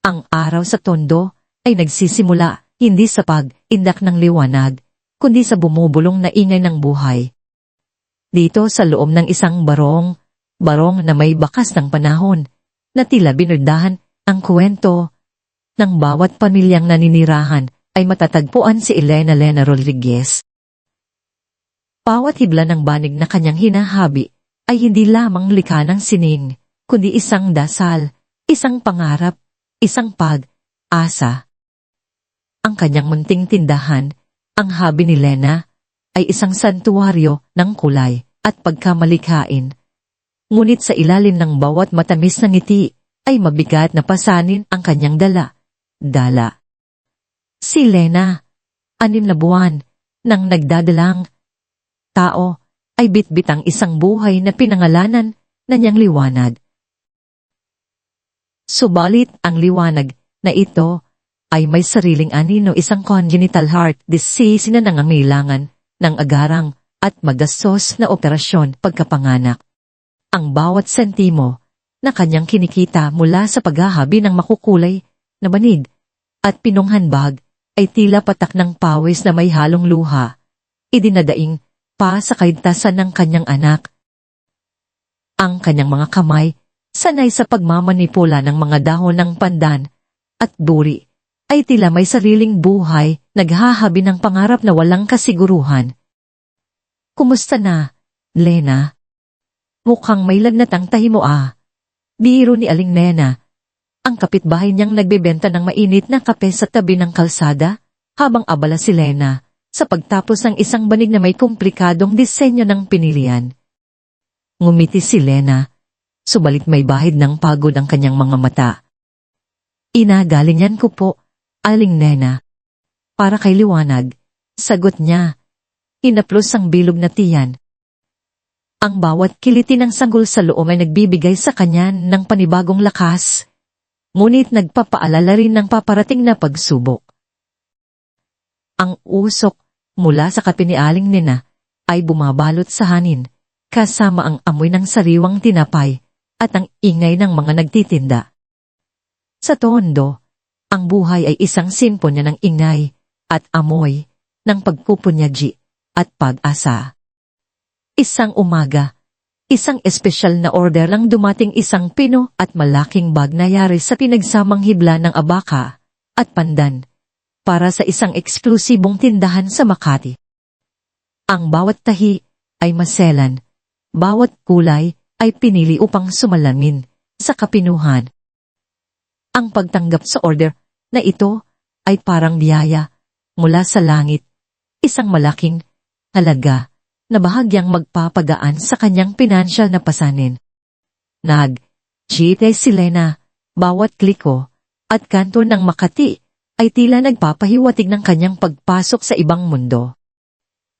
Ang araw sa tondo ay nagsisimula hindi sa pag-indak ng liwanag, kundi sa bumubulong na ingay ng buhay. Dito sa loob ng isang barong na may bakas ng panahon, na tila binurdahan ang kwento ng bawat pamilyang naninirahan, ay matatagpuan si Elena Rodriguez. Bawat hibla ng banig na kanyang hinahabi ay hindi lamang likha ng sining, kundi isang dasal, isang pangarap, isang pag-asa. Ang kanyang munting tindahan, ang habi ni Lena, ay isang santuwaryo ng kulay at pagkamalikhain. Ngunit sa ilalim ng bawat matamis na ngiti, ay mabigat na pasanin ang kanyang dala. Si Lena, 6 na buwan, nang nagdadalang tao, ay bitbit ang isang buhay na pinangalanan na niyang liwanag. Subalit ang liwanag na ito ay may sariling anino, isang congenital heart disease na nangangailangan ng agarang at magastos na operasyon pagkapanganak. Ang bawat sentimo na kanyang kinikita mula sa paghahabi ng makukulay na banig at pinunghanbag ay tila patak ng pawis na may halong luha, idinadaing pa sa kaligtasan ng kanyang anak. Ang kanyang mga kamay, sanay sa pagmamanipula ng mga dahon ng pandan at duri, ay tila may sariling buhay, naghahabi ng pangarap na walang kasiguruhan. Kumusta na, Lena? Mukhang may lagnat ang tahi mo Biro ni Aling Nena. Ang kapitbahay niyang nagbebenta ng mainit na kape sa tabi ng kalsada, habang abala si Lena sa pagtapos ng isang banig na may komplikadong disenyo ng pinilian. Ngumiti si Lena, subalit may bahid ng pagod ang kanyang mga mata. Galingan ko po, Aling Nena. Para kay liwanag, sagot niya. Hinaplos ang bilog na tiyan. Ang bawat kiliti ng sanggol sa loob ay nagbibigay sa kanya ng panibagong lakas, ngunit nagpapaalala rin ng paparating na pagsubok. Ang usok mula sa kape ni Aling Nena ay bumabalot sa hanin, kasama ang amoy ng sariwang tinapay at ang ingay ng mga nagtitinda. Sa tondo, ang buhay ay isang simponya ng ingay at amoy ng pagpupunyagi at pag-asa. Isang umaga, isang espesyal na order lang dumating, isang pino at malaking bag na yari sa pinagsamang hibla ng abaka at pandan para sa isang eksklusibong tindahan sa Makati. Ang bawat tahi ay maselan, bawat kulay ay pinili upang sumalamin sa kapinuhan. Ang pagtanggap sa order na ito ay parang biyaya mula sa langit, isang malaking halaga na bahagyang magpapagaan sa kanyang pinansyal na pasanin. Nag-chite si Lena, bawat kliko at kanto ng Makati ay tila nagpapahiwatig ng kanyang pagpasok sa ibang mundo.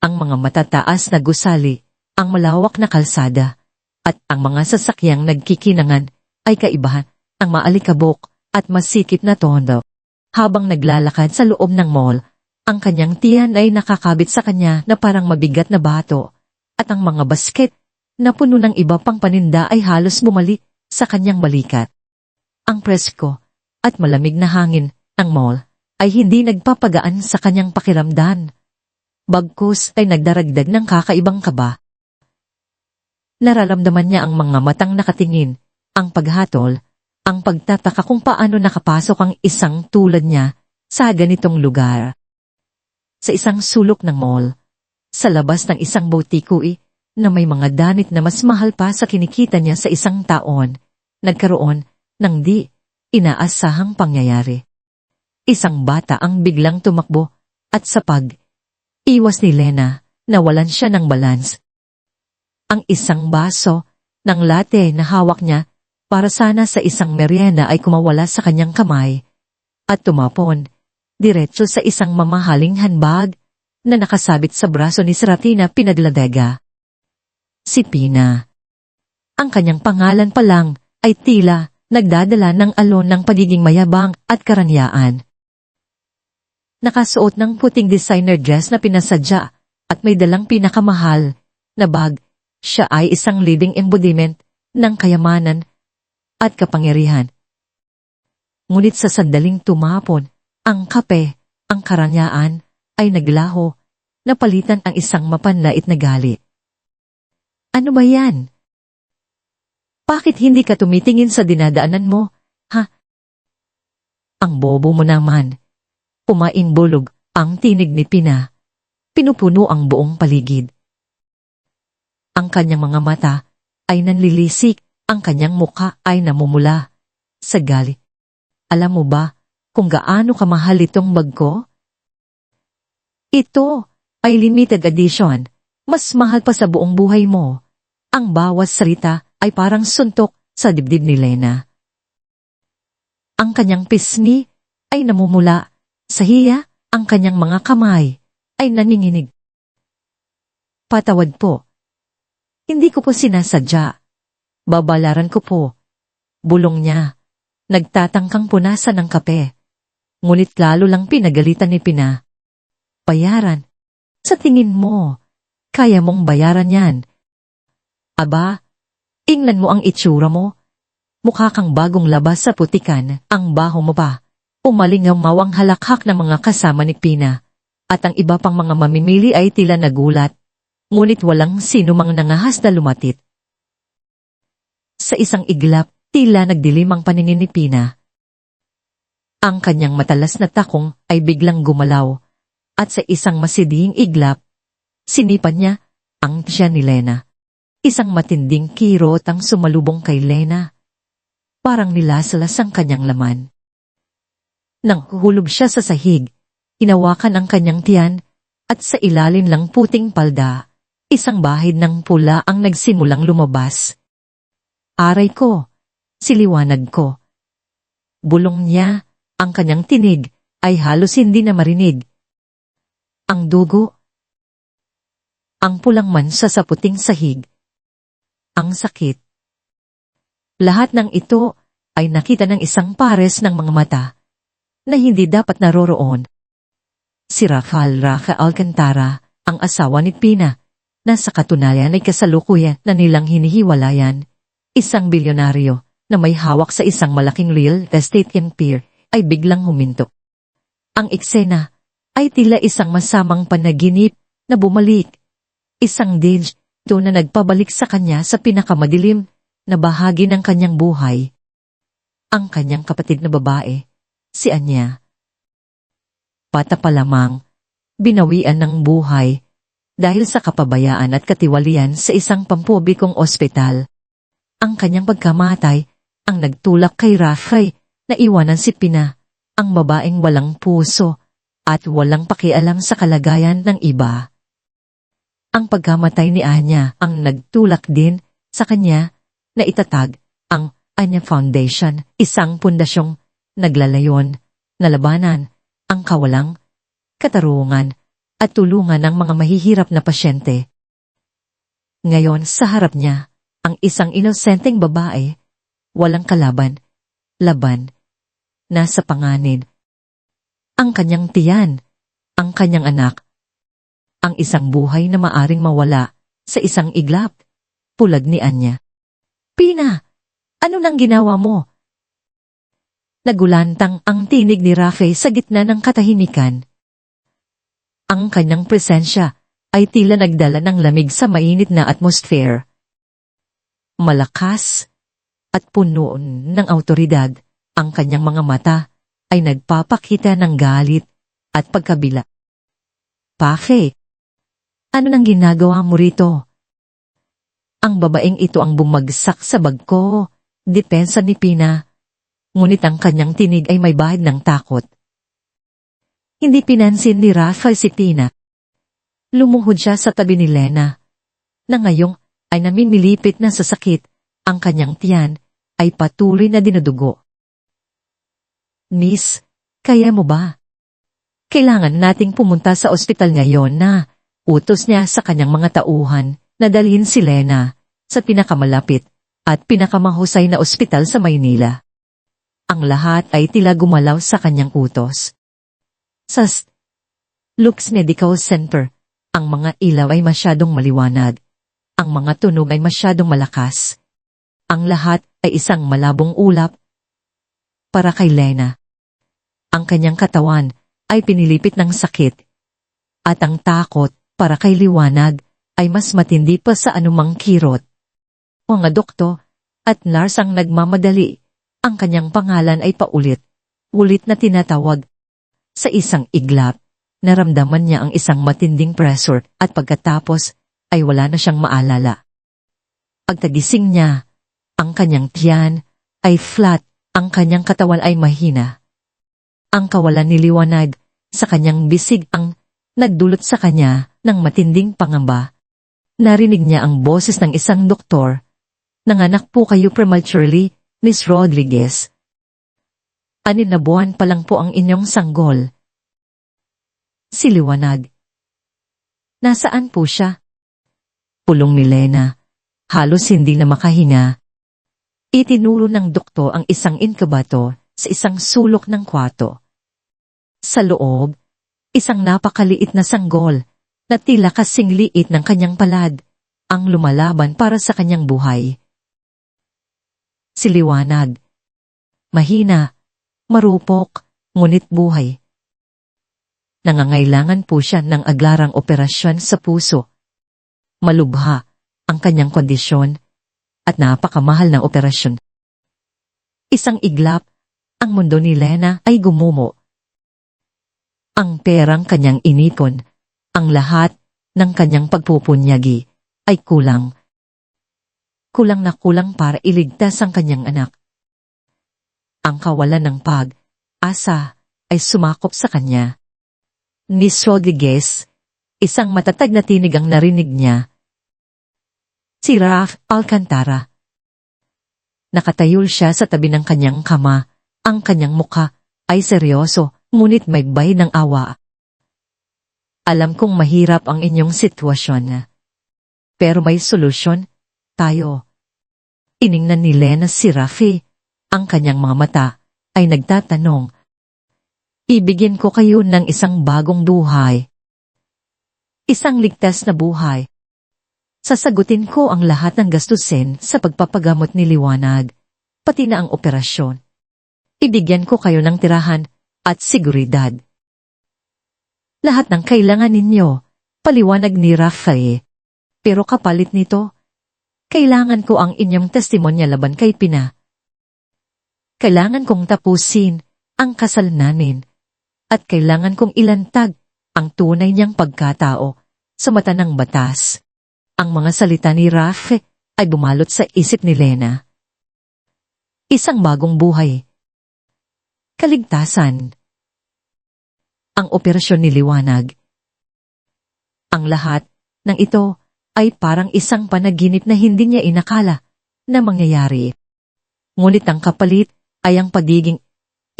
Ang mga matataas na gusali, ang malawak na kalsada, at ang mga sasakyang nagkikinangan ay kaibahan, ang maalikabok at masikip na tondo. Habang naglalakad sa loob ng mall, ang kanyang tiyan ay nakakabit sa kanya na parang mabigat na bato, at ang mga basket na puno ng iba pang paninda ay halos bumalik sa kanyang balikat. Ang presko at malamig na hangin ng mall ay hindi nagpapagaan sa kanyang pakiramdam. Bagkus ay nagdaragdag ng kakaibang kaba. Nararamdaman niya ang mga matang nakatingin, ang paghatol, ang pagtataka kung paano nakapasok ang isang tulad niya sa ganitong lugar. Sa isang sulok ng mall, sa labas ng isang boutique na may mga danit na mas mahal pa sa kinikita niya sa isang taon, nagkaroon ng di inaasahang pangyayari. Isang bata ang biglang tumakbo at sa pag-iwas ni Lena, nawalan siya ng balance. Ang isang baso ng latte na hawak niya para sana sa isang merienda ay kumawala sa kanyang kamay at tumapon diretso sa isang mamahaling handbag na nakasabit sa braso ni Seratina Pinagladega. Si Pina. Ang kanyang pangalan pa lang ay tila nagdadala ng alon ng pagiging mayabang at karanyaan. Nakasuot ng puting designer dress na pinasadya at may dalang pinakamahal na bag, siya ay isang leading embodiment ng kayamanan at kapangyarihan. Ngunit sa sandaling tumapon, ang kape, ang karangyaan, ay naglaho, napalitan ang isang mapanlait na gali. Ano ba yan? Bakit hindi ka tumitingin sa dinadaanan mo, ha? Ang bobo mo naman. Umaimbulog ang tinig ni Pina. Pinupuno ang buong paligid. Ang kanyang mga mata ay nanlilisik, ang kanyang mukha ay namumula. Sa gali. Alam mo ba kung gaano kamahal itong bag ko? Ito ay limited edition. Mas mahal pa sa buong buhay mo. Ang bawat salita ay parang suntok sa dibdib ni Lena. Ang kanyang pisngi ay namumula. Sa hiya, ang kanyang mga kamay ay naninginig. Patawad po. Hindi ko po sinasadya. Babalaran ko po. Bulong niya. Nagtatangkang punasan ng kape. Ngunit lalo lang pinagalitan ni Pina. Bayaran. Sa tingin mo, kaya mong bayaran yan. Aba, ingnan mo ang itsura mo. Mukha kang bagong labas sa putikan, ang baho mo pa. Umalingaw ang halakhak ng mga kasama ni Pina. At ang iba pang mga mamimili ay tila nagulat. Ngunit walang sino mang nangahas na lumatit. Sa isang iglap, tila nagdilim ang paningin ni Pina. Ang kanyang matalas na takong ay biglang gumalaw. At sa isang masiding iglap, sinipan niya ang tiyan ni Lena. Isang matinding kirot ang sumalubong kay Lena. Parang nilasalas ang kanyang laman. Nang hulog siya sa sahig, hinawakan ang kanyang tiyan at sa ilalim ng puting palda, isang bahid ng pula ang nagsimulang lumabas. Aray ko, siliwanag ko. Bulong niya, ang kanyang tinig ay halos hindi na marinig. Ang dugo. Ang pulang mansa sa puting sahig. Ang sakit. Lahat ng ito ay nakita ng isang pares ng mga mata na hindi dapat naroroon. Si Rafael Raca Alcantara, ang asawa ni Pina, na sa katunayan ay kasalukuyan na nilang hinihiwalayan. Isang bilyonaryo na may hawak sa isang malaking real estate empire ay biglang huminto. Ang eksena ay tila isang masamang panaginip na bumalik. Isang deja vu na nagpabalik sa kanya sa pinakamadilim na bahagi ng kanyang buhay. Ang kanyang kapatid na babae, si Anya. Bata pa lamang, binawian ng buhay dahil sa kapabayaan at katiwalian sa isang pampublikong ospital. Ang kanyang pagkamatay ang nagtulak kay Rafael na iwanan si Pina, ang babaeng walang puso at walang pakialam sa kalagayan ng iba. Ang pagkamatay ni Anya ang nagtulak din sa kanya na itatag ang Anya Foundation, isang pundasyong naglalayon na labanan ang kawalang katarungan at tulungan ng mga mahihirap na pasyente. Ngayon sa harap niya, ang isang inosenteng babae, walang kalaban, laban, nasa panganib. Ang kanyang tiyan, ang kanyang anak, ang isang buhay na maaring mawala sa isang iglap, pulag ni Anya. Pina, ano nang ginawa mo? Nagulantang ang tinig ni Rafael sa gitna ng katahimikan. Ang kanyang presensya ay tila nagdala ng lamig sa mainit na atmosphere. Malakas at puno ng awtoridad, ang kanyang mga mata ay nagpapakita ng galit at pagkabila. Bakit? Ano nang ginagawa mo rito? Ang babaeng ito ang bumagsak sa bag ko, depensa ni Pina. Ngunit ang kanyang tinig ay may bahid ng takot. Hindi pinansin ni Rafael si Pina. Lumuhod siya sa tabi ni Lena, na ngayong ay namimilipit na sa sakit, ang kanyang tiyan ay patuloy na dinudugo. Miss, kaya mo ba? Kailangan nating pumunta sa ospital ngayon na utos niya sa kanyang mga tauhan na dalhin si Lena sa pinakamalapit at pinakamahusay na ospital sa Maynila. Ang lahat ay tila gumalaw sa kanyang utos. Sa Lux Medical Center, ang mga ilaw ay masyadong maliwanag. Ang mga tunog ay masyadong malakas. Ang lahat ay isang malabong ulap. para kay Lena. Ang kanyang katawan ay pinilipit ng sakit. At ang takot para kay Liwanag ay mas matindi pa sa anumang kirot. Mga doktor at nurse ang nagmamadali. Ang kanyang pangalan ay paulit-ulit na tinatawag. Sa isang iglap, naramdaman niya ang isang matinding pressure at pagkatapos ay wala na siyang maalala. Pagtagising niya, ang kanyang tiyan ay flat, ang kanyang katawan ay mahina. Ang kawalan ni Liwanag sa kanyang bisig ang nagdulot sa kanya ng matinding pangamba. Narinig niya ang boses ng isang doktor. Nanganak po kayo prematurely, Miss Rodriguez. 6 na buwan pa lang po ang inyong sanggol. Si Liwanag. Nasaan po siya? Pulong ni Lena. Halos hindi na makahinga. Itinuro ng doktor ang isang incubator sa isang sulok ng kwarto. Sa loob, isang napakaliit na sanggol na tila kasing liit ng kanyang palad ang lumalaban para sa kanyang buhay. Si Liwanag. Mahina, marupok, ngunit buhay. Nangangailangan po siya ng aglarang operasyon sa puso. Malubha ang kanyang kondisyon at napakamahal ng operasyon. Isang iglap, ang mundo ni Lena ay gumumo. Ang perang kanyang inipon, ang lahat ng kanyang pagpupunyagi ay kulang. Kulang na kulang para iligtas ang kanyang anak. Ang kawalan ng pag-asa ay sumakop sa kanya. Miss Rodriguez, isang matatag na tinig ang narinig niya. Si Raf Alcantara. Nakatayul siya sa tabi ng kanyang kama. Ang kanyang mukha ay seryoso, ngunit may bay ng awa. Alam kong mahirap ang inyong sitwasyon. Pero may solusyon, tayo. Iningnan ni Lena si Rafi. Ang kanyang mga mata ay nagtatanong. Ibigyan ko kayo ng isang bagong buhay. Isang ligtas na buhay. Sasagutin ko ang lahat ng gastusin sa pagpapagamot ni Liwanag, pati na ang operasyon. Ibigyan ko kayo ng tirahan at seguridad. Lahat ng kailangan ninyo, paliwanag ni Rafael. Pero kapalit nito, kailangan ko ang inyong testimonya laban kay Pina. Kailangan kong tapusin ang kasal namin at kailangan kong ilantag ang tunay niyang pagkatao sa mata ng batas. Ang mga salita ni Rafe ay bumalot sa isip ni Lena. Isang bagong buhay. Kaligtasan. Ang operasyon ni Liwanag. Ang lahat ng ito ay parang isang panaginip na hindi niya inakala na mangyayari. Ngunit ang kapalit ay ang pagiging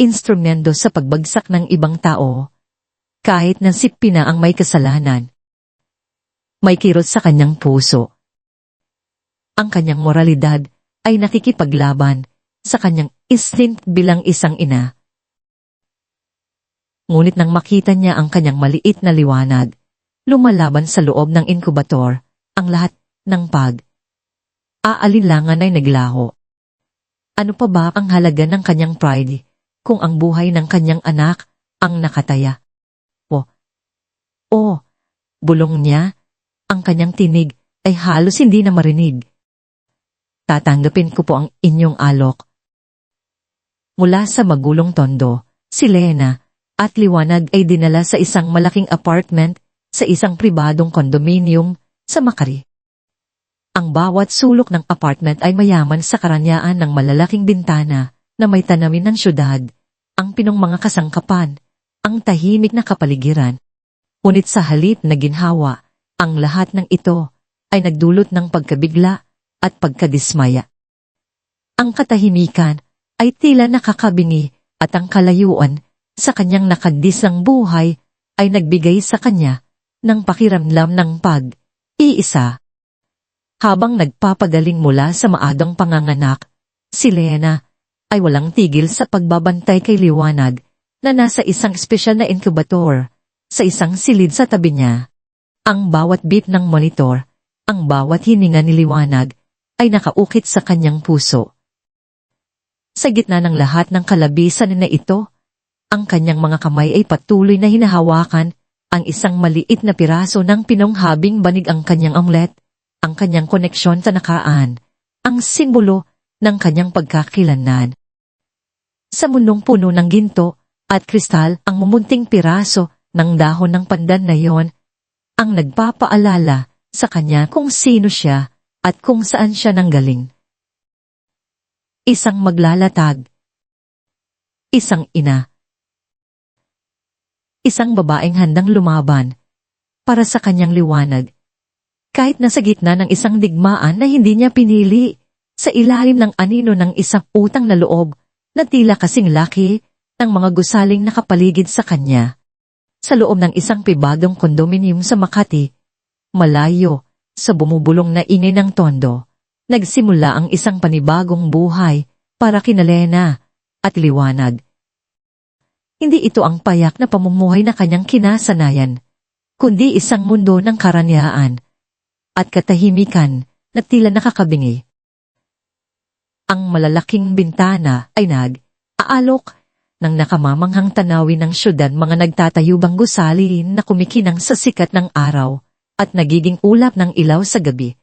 instrumento sa pagbagsak ng ibang tao, kahit na si Pina ang may kasalanan. May kirot sa kanyang puso. Ang kanyang moralidad ay nakikipaglaban sa kanyang instinct bilang isang ina. Ngunit nang makita niya ang kanyang maliit na Liwanag, lumalaban sa loob ng inkubator, ang lahat ng aalinlangan ay naglaho. Ano pa ba ang halaga ng kanyang pride kung ang buhay ng kanyang anak ang nakataya? Bulong niya, ang kanyang tinig ay halos hindi na marinig. Tatanggapin ko po ang inyong alok. Mula sa magulong tondo, si Lena at Liwanag ay dinala sa isang malaking apartment sa isang pribadong kondominium sa Makati. Ang bawat sulok ng apartment ay mayaman sa karanyaan ng malalaking bintana na may tanamin ng syudad, ang pinong mga kasangkapan, ang tahimik na kapaligiran. Ngunit sa halip na ginhawa, ang lahat ng ito ay nagdulot ng pagkabigla at pagkadismaya. Ang katahimikan ay tila nakakabingi at ang kalayuan sa kanyang nakadisang buhay ay nagbigay sa kanya ng pakiramdam ng pag-iisa. Habang nagpapagaling mula sa maagang panganganak, si Lena ay walang tigil sa pagbabantay kay Liwanag na nasa isang espesyal na incubator sa isang silid sa tabi niya. Ang bawat beep ng monitor, ang bawat hininga ni Liwanag ay nakaukit sa kanyang puso. Sa gitna ng lahat ng kalabisan na ito, ang kanyang mga kamay ay patuloy na hinahawakan ang isang maliit na piraso ng pinonghabing banig, ang kanyang omelet, ang kanyang koneksyon sa nakaraan, ang simbolo ng kanyang pagkakilanlan. Sa mundong puno ng ginto at kristal, ang mumunting piraso ng dahon ng pandan na yon ang nagpapaalala sa kanya kung sino siya at kung saan siya nanggaling. Isang maglalatag, isang ina, isang babaeng handang lumaban para sa kanyang liwanag, kahit nasa gitna ng isang digmaan na hindi niya pinili, sa ilalim ng anino ng isang utang na loob na tila kasing laki ng mga gusaling nakapaligid sa kanya. Sa loob ng isang pribadong kondominium sa Makati, malayo sa bumubulong na ingay ng tondo, nagsimula ang isang panibagong buhay para kina Lena at Liwanag. Hindi ito ang payak na pamumuhay na kanyang kinasanayan, kundi isang mundo ng karangyaan at katahimikan na tila nakakabingi. Ang malalaking bintana ay nag-aalok ng nakamamanghang tanawin ng syudad, mga nagtatayubang gusali na kumikinang sa sikat ng araw at nagiging ulap ng ilaw sa gabi.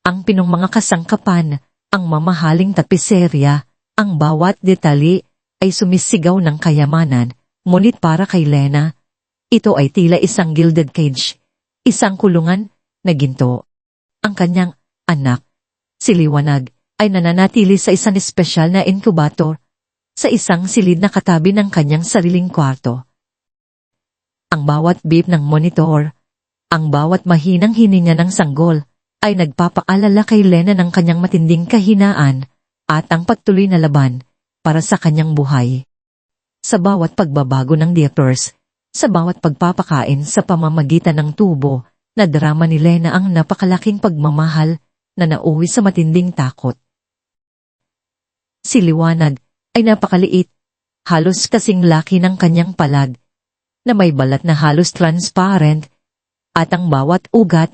Ang pinong mga kasangkapan, ang mamahaling tapiserya, ang bawat detali ay sumisigaw ng kayamanan, ngunit para kay Lena, ito ay tila isang gilded cage, isang kulungan na ginto. Ang kanyang anak, si Liwanag, ay nananatili sa isang espesyal na incubator sa isang silid na katabi ng kanyang sariling kwarto. Ang bawat beep ng monitor, ang bawat mahinang hininga ng sanggol, ay nagpapaalala kay Lena ng kanyang matinding kahinaan at ang patuloy na laban para sa kanyang buhay. Sa bawat pagbabago ng diapers, sa bawat pagpapakain sa pamamagitan ng tubo, nadrama ni Lena ang napakalaking pagmamahal na nauwi sa matinding takot. Si Liwanag ay napakaliit, halos kasing laki ng kanyang palag, na may balat na halos transparent, at ang bawat ugat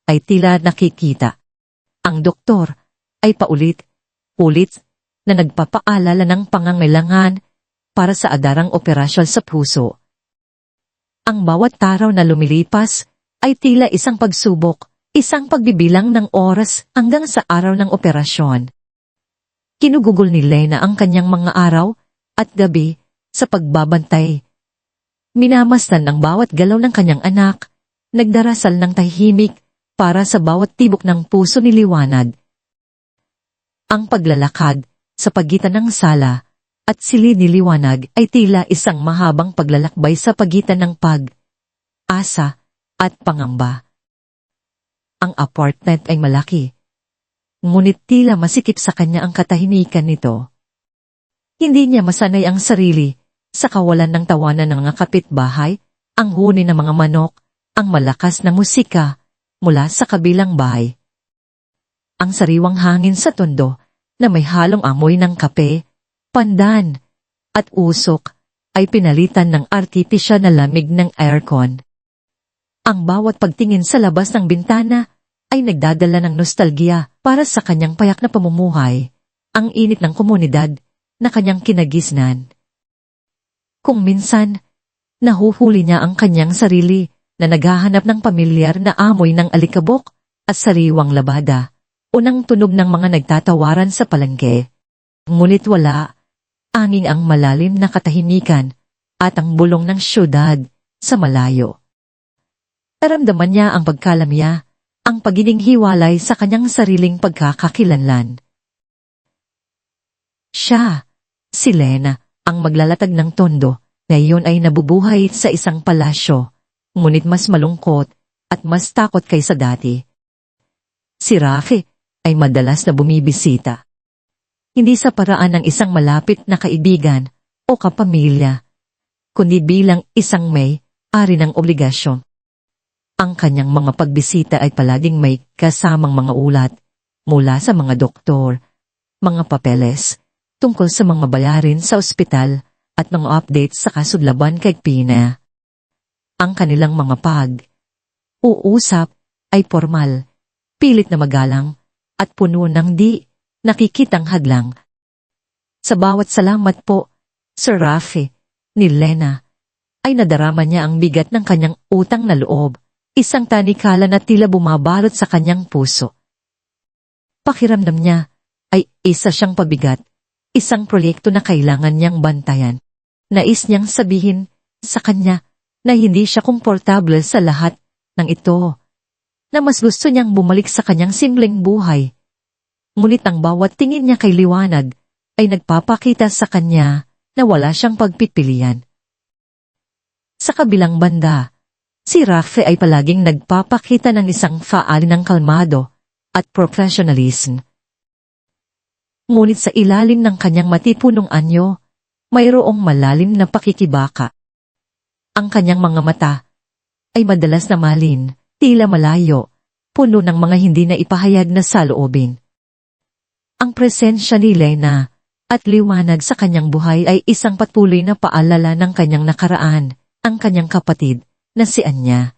ay tila nakikita. Ang doktor ay paulit-ulit na nagpapaalala ng pangangailangan para sa agarang operasyon sa puso. Ang bawat araw na lumilipas ay tila isang pagsubok, isang pagbibilang ng oras hanggang sa araw ng operasyon. Kinugugol ni Lena ang kanyang mga araw at gabi sa pagbabantay. Minamasdan ang bawat galaw ng kanyang anak, nagdarasal ng tahimik para sa bawat tibok ng puso ni Liwanag. Ang paglalakad sa pagitan ng sala at silid ni Liwanag ay tila isang mahabang paglalakbay sa pagitan ng pag-asa at pangamba. Ang apartment ay malaki, ngunit tila masikip sa kanya ang katahimikan nito. Hindi niya masanay ang sarili sa kawalan ng tawanan ng mga kapitbahay, ang huni ng mga manok, ang malakas na musika mula sa kabilang bahay. Ang sariwang hangin sa tondo na may halong amoy ng kape, pandan, at usok ay pinalitan ng artipisyal na lamig ng aircon. Ang bawat pagtingin sa labas ng bintana ay nagdadala ng nostalgia para sa kanyang payak na pamumuhay, ang init ng komunidad na kanyang kinagisnan. Kung minsan, nahuhuli niya ang kanyang sarili na naghahanap ng pamilyar na amoy ng alikabok at sariwang labada, unang tunog ng mga nagtatawaran sa palengke. Ngunit wala, angin ang malalim na katahimikan at ang bulong ng syudad sa malayo. Naramdaman niya ang pagkalamya, ang pagiging hiwalay sa kanyang sariling pagkakakilanlan. Siya, si Lena, ang maglalatag ng tondo, ngayon ay nabubuhay sa isang palasyo, ngunit mas malungkot at mas takot kaysa dati. Si Rafi ay madalas na bumibisita. Hindi sa paraan ng isang malapit na kaibigan o kapamilya, kundi bilang isang may-ari ng obligasyon. Ang kanyang mga pagbisita ay palaging may kasamang mga ulat mula sa mga doktor, mga papeles, tungkol sa mga bayarin sa ospital at mga updates sa kasudlaban kay Pina. Ang kanilang mga pag-uusap ay formal, pilit na magalang, at puno ng di nakikitang hadlang. Sa bawat salamat po, Sir Rafi, ni Lena, ay nadarama niya ang bigat ng kanyang utang na loob, isang tanikala na tila bumabalot sa kanyang puso. Pakiramdam niya ay isa siyang pabigat, isang proyekto na kailangan niyang bantayan. Nais niyang sabihin sa kanya na hindi siya komportable sa lahat ng ito, na mas gusto niyang bumalik sa kanyang simpleng buhay. Ngunit ang bawat tingin niya kay Liwanag ay nagpapakita sa kanya na wala siyang pagpipilian. Sa kabilang banda, si Rafi ay palaging nagpapakita ng isang faalin ng kalmado at professionalism. Ngunit sa ilalim ng kanyang matipunong anyo, mayroong malalim na pakikibaka. Ang kanyang mga mata ay madalas na malin, tila malayo, puno ng mga hindi na ipahayag na saloobin. Ang presensya ni Lena at Liwanag sa kanyang buhay ay isang patuloy na paalala ng kanyang nakaraan, ang kanyang kapatid na si Anya.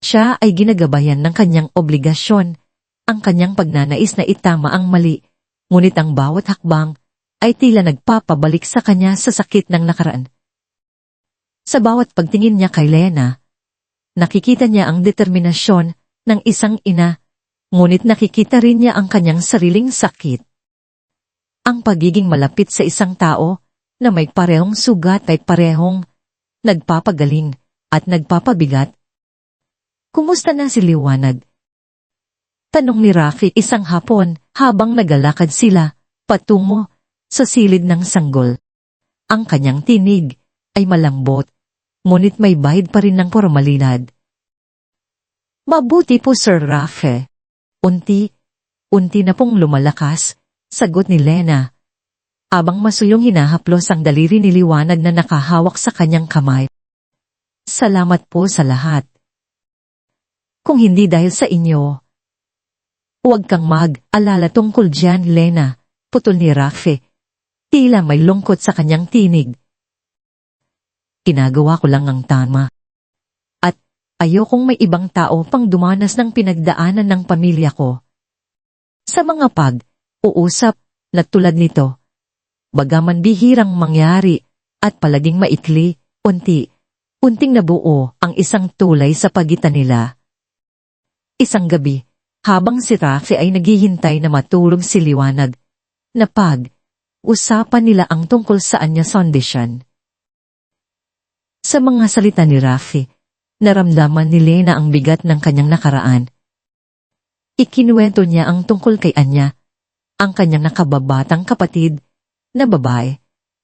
Siya ay ginagabayan ng kanyang obligasyon, ang kanyang pagnanais na itama ang mali, ngunit ang bawat hakbang ay tila nagpapabalik sa kanya sa sakit ng nakaraan. Sa bawat pagtingin niya kay Lena, nakikita niya ang determinasyon ng isang ina, ngunit nakikita rin niya ang kanyang sariling sakit. Ang pagiging malapit sa isang tao na may parehong sugat ay parehong nagpapagaling at nagpapabigat. Kumusta na si Liwanag? Tanong ni Rafi isang hapon habang nagalakad sila patungo sa silid ng sanggol. Ang kanyang tinig ay malambot, ngunit may bahid pa rin ng pormalidad. Mabuti po, Sir Rafi. Unti na pong lumalakas, sagot ni Lena. Abang masuyong hinahaplos ang daliri ni Liwanag na nakahawak sa kanyang kamay. Salamat po sa lahat. Kung hindi dahil sa inyo, huwag kang mag-alala tungkol dyan, Lena, putol ni Rafi. Tila may lungkot sa kanyang tinig. Ginagawa ko lang ang tama. At ayokong may ibang tao pang dumanas ng pinagdaanan ng pamilya ko. Sa mga pag-uusap na tulad nito, bagaman bihirang mangyari at palaging maikli, unting nabuo ang isang tulay sa pagitan nila. Isang gabi, habang si Rafi ay naghihintay na matulog si Liwanag, na pag-usapan nila ang tungkol sa Anya Foundation. Sa mga salita ni Rafi, naramdaman ni Lena ang bigat ng kanyang nakaraan. Ikinuwento niya ang tungkol kay Anya, ang kanyang nakababatang kapatid na babae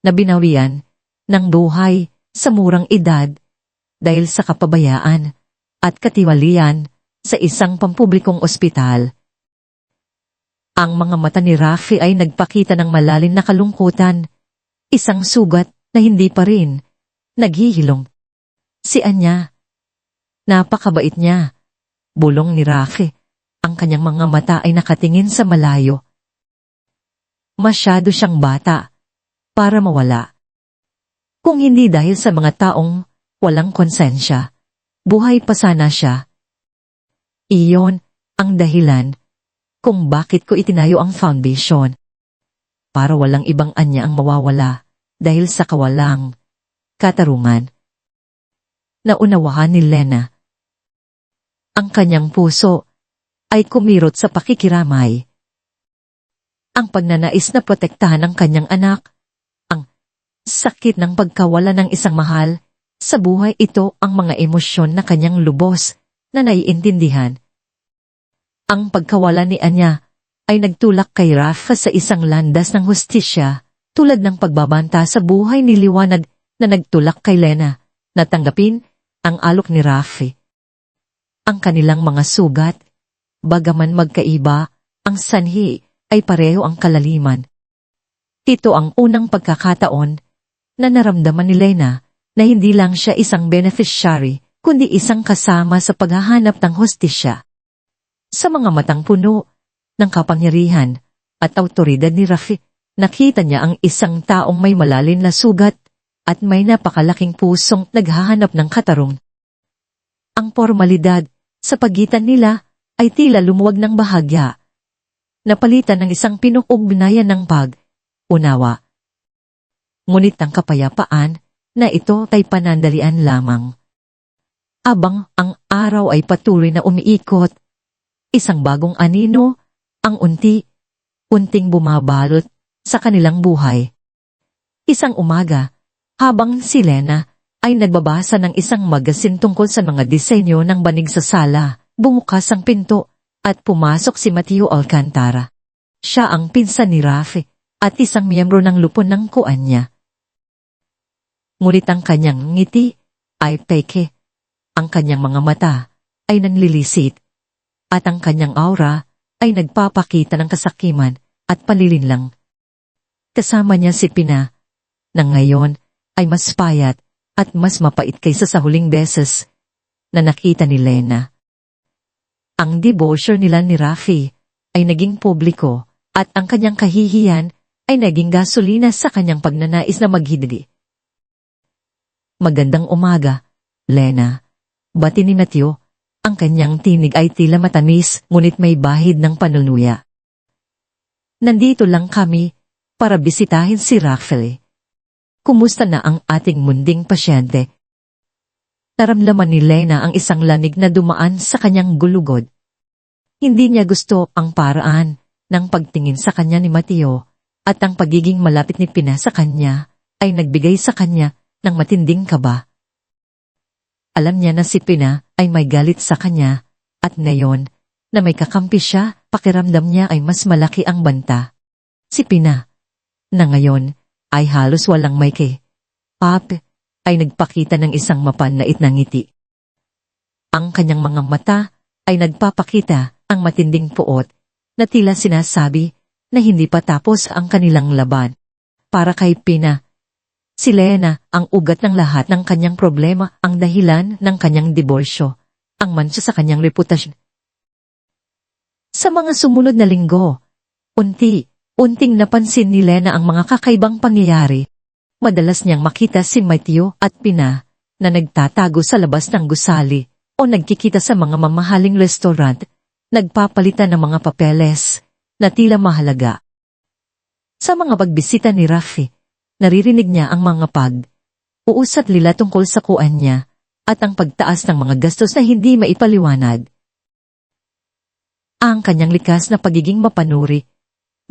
na binawian ng buhay sa murang edad dahil sa kapabayaan at katiwalian sa isang pampublikong ospital. Ang mga mata ni Rafi ay nagpakita ng malalim na kalungkutan, isang sugat na hindi pa rin naghihilom. Si Anya, napakabait niya, bulong ni Rafi. Ang kanyang mga mata ay nakatingin sa malayo. Masyado siyang bata para mawala. Kung hindi dahil sa mga taong walang konsensya, buhay pa sana siya. Iyon ang dahilan kung bakit ko itinayo ang foundation. Para walang ibang Anya ang mawawala dahil sa kawalang katarungan. Naunawahan ni Lena. Ang kanyang puso ay kumirot sa pakikiramay. Ang pagnanais na protektahan ng kanyang anak, ang sakit ng pagkawala ng isang mahal, sa buhay ito ang mga emosyon na kanyang lubos na naiintindihan. Ang pagkawala ni Anya ay nagtulak kay Rafa sa isang landas ng hustisya, tulad ng pagbabanta sa buhay ni Liwanag na nagtulak kay Lena, na tanggapin ang alok ni Rafi. Ang kanilang mga sugat, bagaman magkaiba, ang sanhi ay pareho ang kalaliman. Ito ang unang pagkakataon na naramdaman ni Lena na hindi lang siya isang beneficiary, kundi isang kasama sa paghahanap ng hustisya. Sa mga matang puno ng kapangyarihan at awtoridad ni Rafi, nakita niya ang isang taong may malalim na sugat at may napakalaking pusong naghahanap ng katarong. Ang formalidad sa pagitan nila ay tila lumuwag ng bahagya, napalitan ng isang pinag-ugnayan ng pag-unawa. Ngunit ang kapayapaan na ito ay panandalian lamang. Abang ang araw ay patuloy na umiikot, isang bagong anino ang unti-unting bumabalot sa kanilang buhay. Isang umaga, habang si Lena ay nagbabasa ng isang magasin tungkol sa mga disenyo ng banig sa sala, bumukas ang pinto at pumasok si Mateo Alcantara. Siya ang pinsan ni Rafe at isang miyembro ng lupon ng kuan niya. Ngunit ang kanyang ngiti ay peke, ang kanyang mga mata ay nanlilisit, at ang kanyang aura ay nagpapakita ng kasakiman at panlilinlang. Kasama niya si Pina, na ngayon ay mas payat at mas mapait kaysa sa huling beses na nakita ni Lena. Ang devotion nila ni Rafi ay naging publiko at ang kanyang kahihiyan ay naging gasolina sa kanyang pagnanais na maghidigi. Magandang umaga, Lena. Bati ni Mateo, ang kanyang tinig ay tila matamis ngunit may bahid ng panunuya. Nandito lang kami para bisitahin si Rafael. Kumusta na ang ating munding pasyente? Naramdaman ni Lena ang isang lamig na dumaan sa kanyang gulugod. Hindi niya gusto ang paraan ng pagtingin sa kanya ni Mateo at ang pagiging malapit ni Pina sa kanya ay nagbigay sa kanya ng matinding kaba. Alam niya na si Pina ay may galit sa kanya at ngayon na may kakampi siya, pakiramdam niya ay mas malaki ang banta. Si Pina, na ngayon ay halos walang may Pap, ay nagpakita ng isang mapanlait na ngiti. Ang kanyang mga mata ay nagpapakita ang matinding puot na tila sinasabi na hindi pa tapos ang kanilang laban. Para kay Pina, si Lena ang ugat ng lahat ng kanyang problema, ang dahilan ng kanyang diborsyo, ang mansa sa kanyang reputasyon. Sa mga sumunod na linggo, unting napansin ni Lena ang mga kakaibang pangyayari. Madalas niyang makita si Mateo at Pina na nagtatago sa labas ng gusali o nagkikita sa mga mamahaling restaurant, nagpapalitan ng mga papeles na tila mahalaga. Sa mga pagbisita ni Rafi, naririnig niya ang mga uusat nila tungkol sa kuan niya at ang pagtaas ng mga gastos na hindi maipaliwanag. Ang kanyang likas na pagiging mapanuri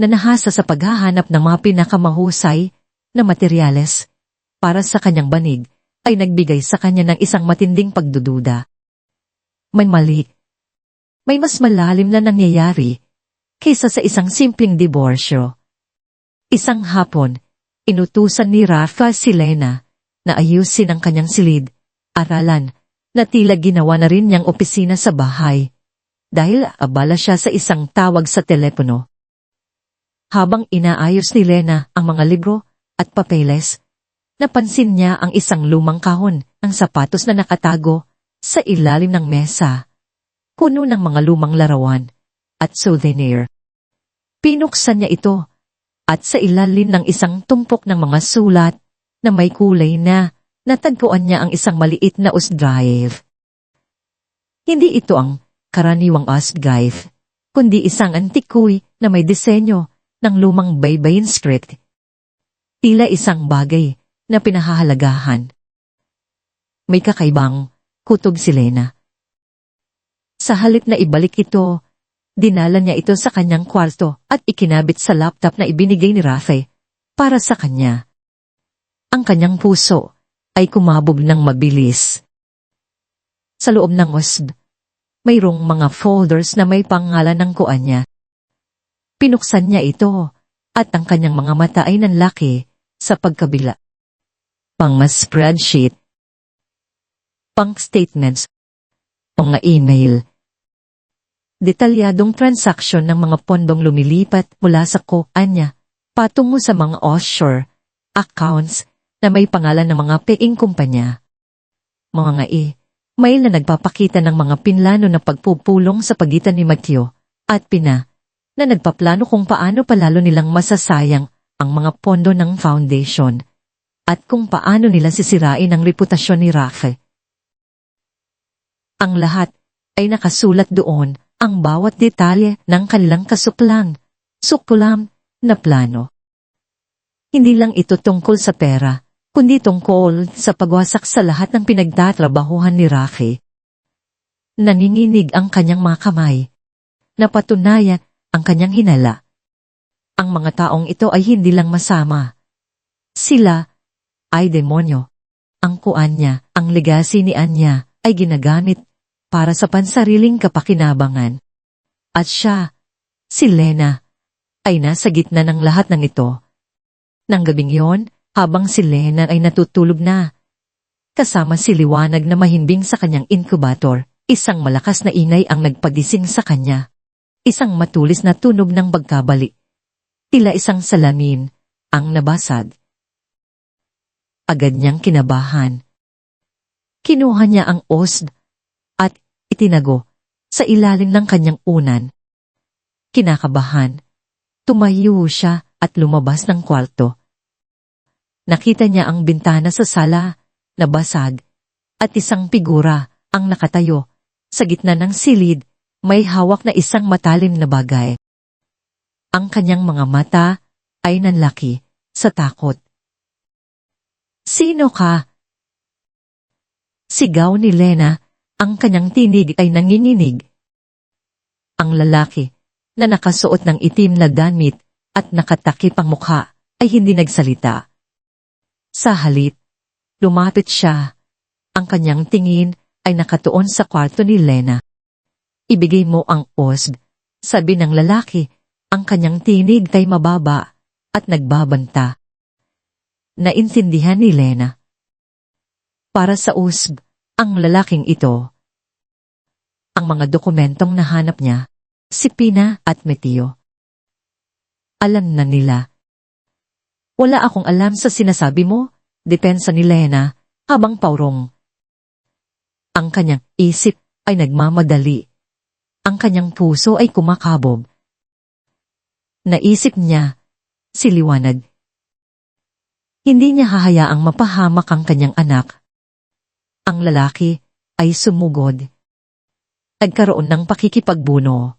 na nahasa sa paghahanap ng mga pinakamahusay na materyales para sa kanyang banig ay nagbigay sa kanya ng isang matinding pagdududa. May mali. May mas malalim na nangyayari kaysa sa isang simpleng diborsyo. Isang hapon, inutusan ni Rafa si Lena na ayusin ang kanyang silid, aralan, na tila ginawa na rin niyang opisina sa bahay dahil abala siya sa isang tawag sa telepono. Habang inaayos ni Lena ang mga libro at papeles, napansin niya ang isang lumang kahon ng sapatos na nakatago sa ilalim ng mesa, puno ng mga lumang larawan at souvenir. Pinuksan niya ito at sa ilalim ng isang tumpok ng mga sulat na may kulay na natagpuan niya ang isang maliit na usd-drive. Hindi ito ang karaniwang usd-drive, kundi isang antikoy na may disenyo ng lumang baybayin script. Tila isang bagay na pinahahalagahan. May kakaibang kutob si Lena. Sa halip na ibalik ito, dinala niya ito sa kanyang kwarto at ikinabit sa laptop na ibinigay ni Rafe para sa kanya. Ang kanyang puso ay kumabog ng mabilis. Sa loob ng USB, mayroong mga folders na may pangalan ng kuan niya. Pinuksan niya ito at ang kanyang mga mata ay nanlaki sa pagkabila. Pang-spreadsheet, pang-statements, pang-email. Detalyadong transaksyon ng mga pondong lumilipat mula sa kuan niya patungo sa mga offshore accounts na may pangalan ng mga peing kumpanya. Mga mail na nagpapakita ng mga pinlano na pagpupulong sa pagitan ni Mateo at Pina na nagpaplano kung paano palalo nilang masasayang ang mga pondo ng foundation at kung paano nila sisirain ang reputasyon ni Rafe. Ang lahat ay nakasulat doon, ang bawat detalye ng kanilang sukulam na plano. Hindi lang ito tungkol sa pera, kundi tungkol sa pagwasak sa lahat ng pinagtatrabahuhan ni Rocky. Nanginginig ang kanyang mga kamay. Napatunayan ang kanyang hinala. Ang mga taong ito ay hindi lang masama. Sila ay demonyo. Ang kuan niya, ang legacy ni Anya ay ginagamit para sa pansariling kapakinabangan. At siya, si Lena, ay nasa gitna ng lahat ng ito. Nang gabing yon, habang si Lena ay natutulog na, kasama si Liwanag na mahimbing sa kanyang incubator, isang malakas na ingay ang nagpagising sa kanya. Isang matulis na tunog ng pagkabali. Tila isang salamin ang nabasag. Agad niyang kinabahan. Kinuha niya ang osd at itinago sa ilalim ng kanyang unan. Kinakabahan, tumayo siya at lumabas ng kwarto. Nakita niya ang bintana sa sala na basag at isang figura ang nakatayo sa gitna ng silid, may hawak na isang matalim na bagay. Ang kanyang mga mata ay nanlaki sa takot. "Sino ka?" Sigaw ni Lena, ang kanyang tinig ay nanginginig. Ang lalaki na nakasuot ng itim na damit at nakatakip ang mukha ay hindi nagsalita. Sa halip, lumapit siya. Ang kanyang tingin ay nakatuon sa kwarto ni Lena. "Ibigay mo ang osd," sabi ng lalaki. Ang kanyang tinig ay mababa at nagbabanta. Naintindihan ni Lena. Para sa osd, ang lalaking ito. Ang mga dokumentong nahanap niya, si Pina at Meteo. Alam na nila. "Wala akong alam sa sinasabi mo," depensa ni Lena habang paurong. Ang kanyang isip ay nagmamadali. Ang kanyang puso ay kumakabog. Naisip niya, si Liwanag. Hindi niya hahayaang mapahamak ang kanyang anak. Ang lalaki ay sumugod. Nagkaroon ng pakikipagbuno.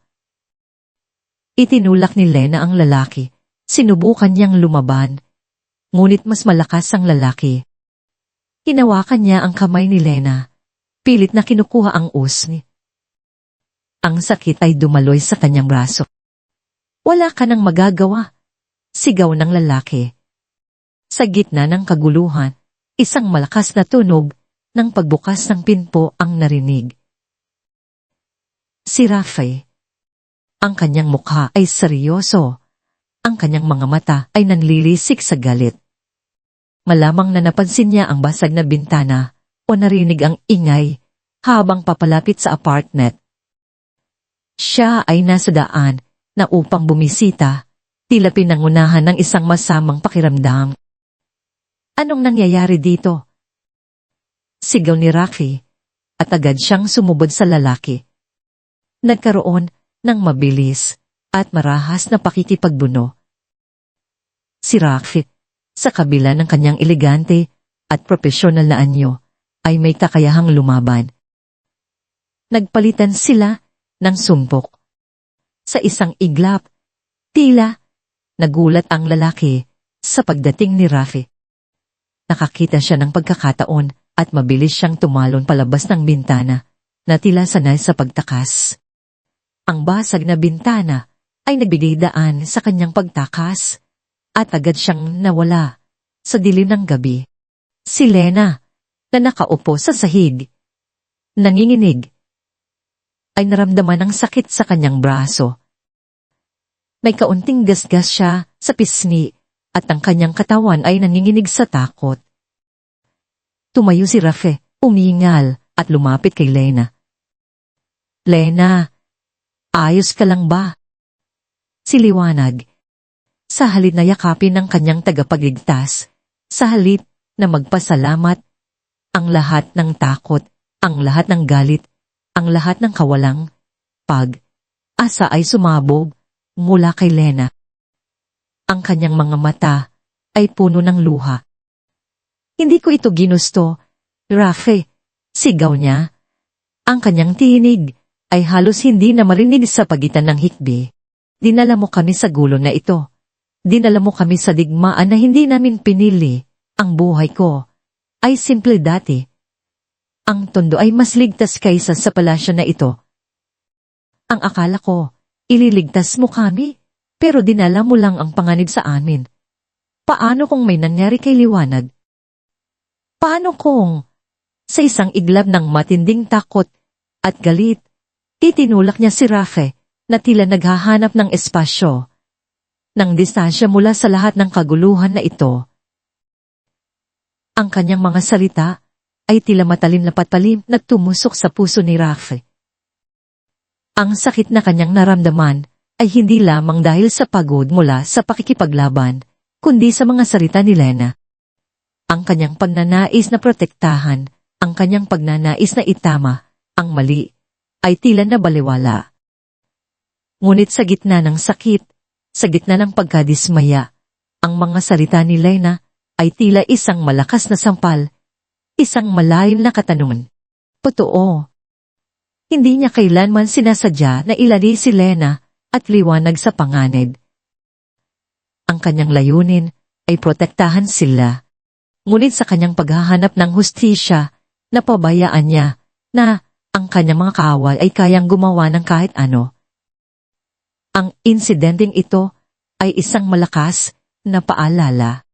Itinulak ni Lena ang lalaki. Sinubukan niyang lumaban. Ngunit mas malakas ang lalaki. Hinawakan niya ang kamay ni Lena. Pilit na kinukuha ang usni. Ang sakit ay dumaloy sa kanyang braso. "Wala ka nang magagawa," sigaw ng lalaki. Sa gitna ng kaguluhan, isang malakas na tunog ng pagbukas ng pinto ang narinig. Si Rafe. Ang kanyang mukha ay seryoso. Ang kanyang mga mata ay nanlilisik sa galit. Malamang na napansin niya ang basag na bintana o narinig ang ingay habang papalapit sa apartment. Siya ay nasa daan na upang bumisita, tila pinangunahan ng isang masamang pakiramdam. "Anong nangyayari dito?" Sigaw ni Rocky, at agad siyang sumubod sa lalaki. Nagkaroon ng mabilis at marahas na pakikipagbuno. Si Rocky, sa kabila ng kanyang elegante at profesional na anyo, ay may kakayahang lumaban. Nagpalitan sila ng sumpok. Sa isang iglap, tila nagulat ang lalaki sa pagdating ni Rafi. Nakakita siya ng pagkakataon at mabilis siyang tumalon palabas ng bintana na tila sanay sa pagtakas. Ang basag na bintana ay nagbigay daan sa kanyang pagtakas at agad siyang nawala sa dilim ng gabi. Si Lena, na nakaupo sa sahig, nanginginig, ay naramdaman ng sakit sa kanyang braso. May kaunting gasgas siya sa pisngi at ang kanyang katawan ay nanginginig sa takot. Tumayo si Rafe, umingal at lumapit kay Lena. "Lena, ayos ka lang ba?" Si Liwanag, sa halip na yakapin ng kanyang tagapagligtas, sa halip na magpasalamat, ang lahat ng takot, ang lahat ng galit, ang lahat ng kawalang pag-asa ay sumabog mula kay Lena. Ang kanyang mga mata ay puno ng luha. "Hindi ko ito ginusto, Rafe," sigaw niya. Ang kanyang tinig ay halos hindi na marinig sa pagitan ng hikbi. "Dinala mo kami sa gulo na ito. Dinala mo kami sa digmaan na hindi namin pinili. Ang buhay ko ay simple dati. Ang tondo ay mas ligtas kaysa sa palasyo na ito. Ang akala ko, ililigtas mo kami, pero dinala mo lang ang panganib sa amin. Paano kung may nangyari kay Liwanag? Paano kung, sa isang iglap ng matinding takot at galit, itinulak niya si Rafe na tila naghahanap ng espasyo, ng distansya mula sa lahat ng kaguluhan na ito. Ang kanyang mga salita ay tila matalim na patpalim na tumusok sa puso ni Rafe. Ang sakit na kanyang naramdaman ay hindi lamang dahil sa pagod mula sa pakikipaglaban, kundi sa mga salita ni Lena. Ang kanyang pagnanais na protektahan, ang kanyang pagnanais na itama, ang mali, ay tila na baliwala. Ngunit sa gitna ng sakit, sa gitna ng pagkadismaya, ang mga salita ni Lena ay tila isang malakas na sampal, isang malalim na katanungan. Totoo. Hindi niya kailanman sinasadya na ilali si Lena at Liwanag sa panganib. Ang kanyang layunin ay protektahan sila. Ngunit sa kanyang paghahanap ng hustisya, napabayaan niya na ang kanyang mga kaaway ay kayang gumawa ng kahit ano. Ang insidenteng ito ay isang malakas na paalala.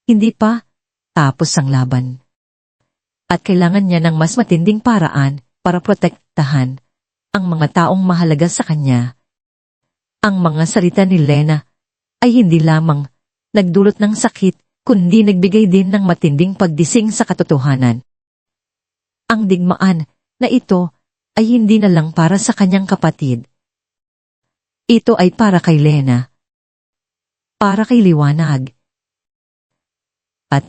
Hindi pa tapos ang laban. At kailangan niya ng mas matinding paraan para protektahan ang mga taong mahalaga sa kanya. Ang mga salita ni Lena ay hindi lamang nagdulot ng sakit, kundi nagbigay din ng matinding pagdising sa katotohanan. Ang digmaan na ito ay hindi na lang para sa kanyang kapatid. Ito ay para kay Lena, para kay Liwanag, at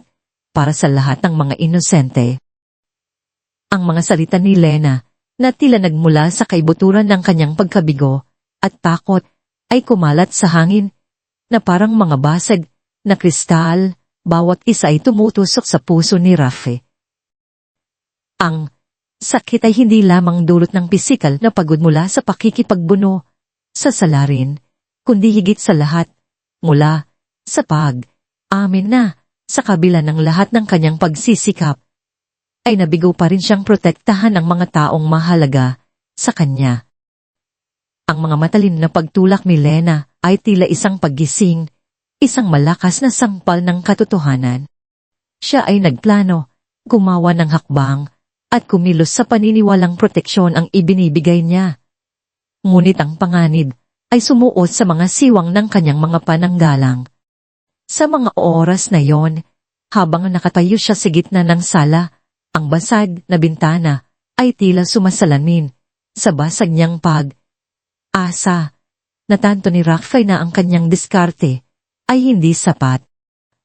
para sa lahat ng mga inosente. Ang mga salita ni Lena na tila nagmula sa kaibuturan ng kanyang pagkabigo at takot ay kumalat sa hangin na parang mga basag na kristal, bawat isa ay tumutusok sa puso ni Rafe. Ang sakit ay hindi lamang dulot ng pisikal na pagod mula sa pakikipagbuno sa salarin, kundi higit sa lahat, mula sa pag-amin na sa kabila ng lahat ng kanyang pagsisikap, ay nabigo pa rin siyang protektahan ang mga taong mahalaga sa kanya. Ang mga matalim na pagtulak ni Lena ay tila isang paggising, isang malakas na sampal ng katotohanan. Siya ay nagplano, gumawa ng hakbang, at kumilos sa paniniwalang proteksyon ang ibinibigay niya. Ngunit ang panganib ay sumuot sa mga siwang ng kanyang mga pananggalang. Sa mga oras na yon, habang nakatayo siya sa gitna ng sala, ang basag na bintana ay tila sumasalamin sa basag niyang pag-asa. Natanto ni Rafe na ang kanyang diskarte ay hindi sapat.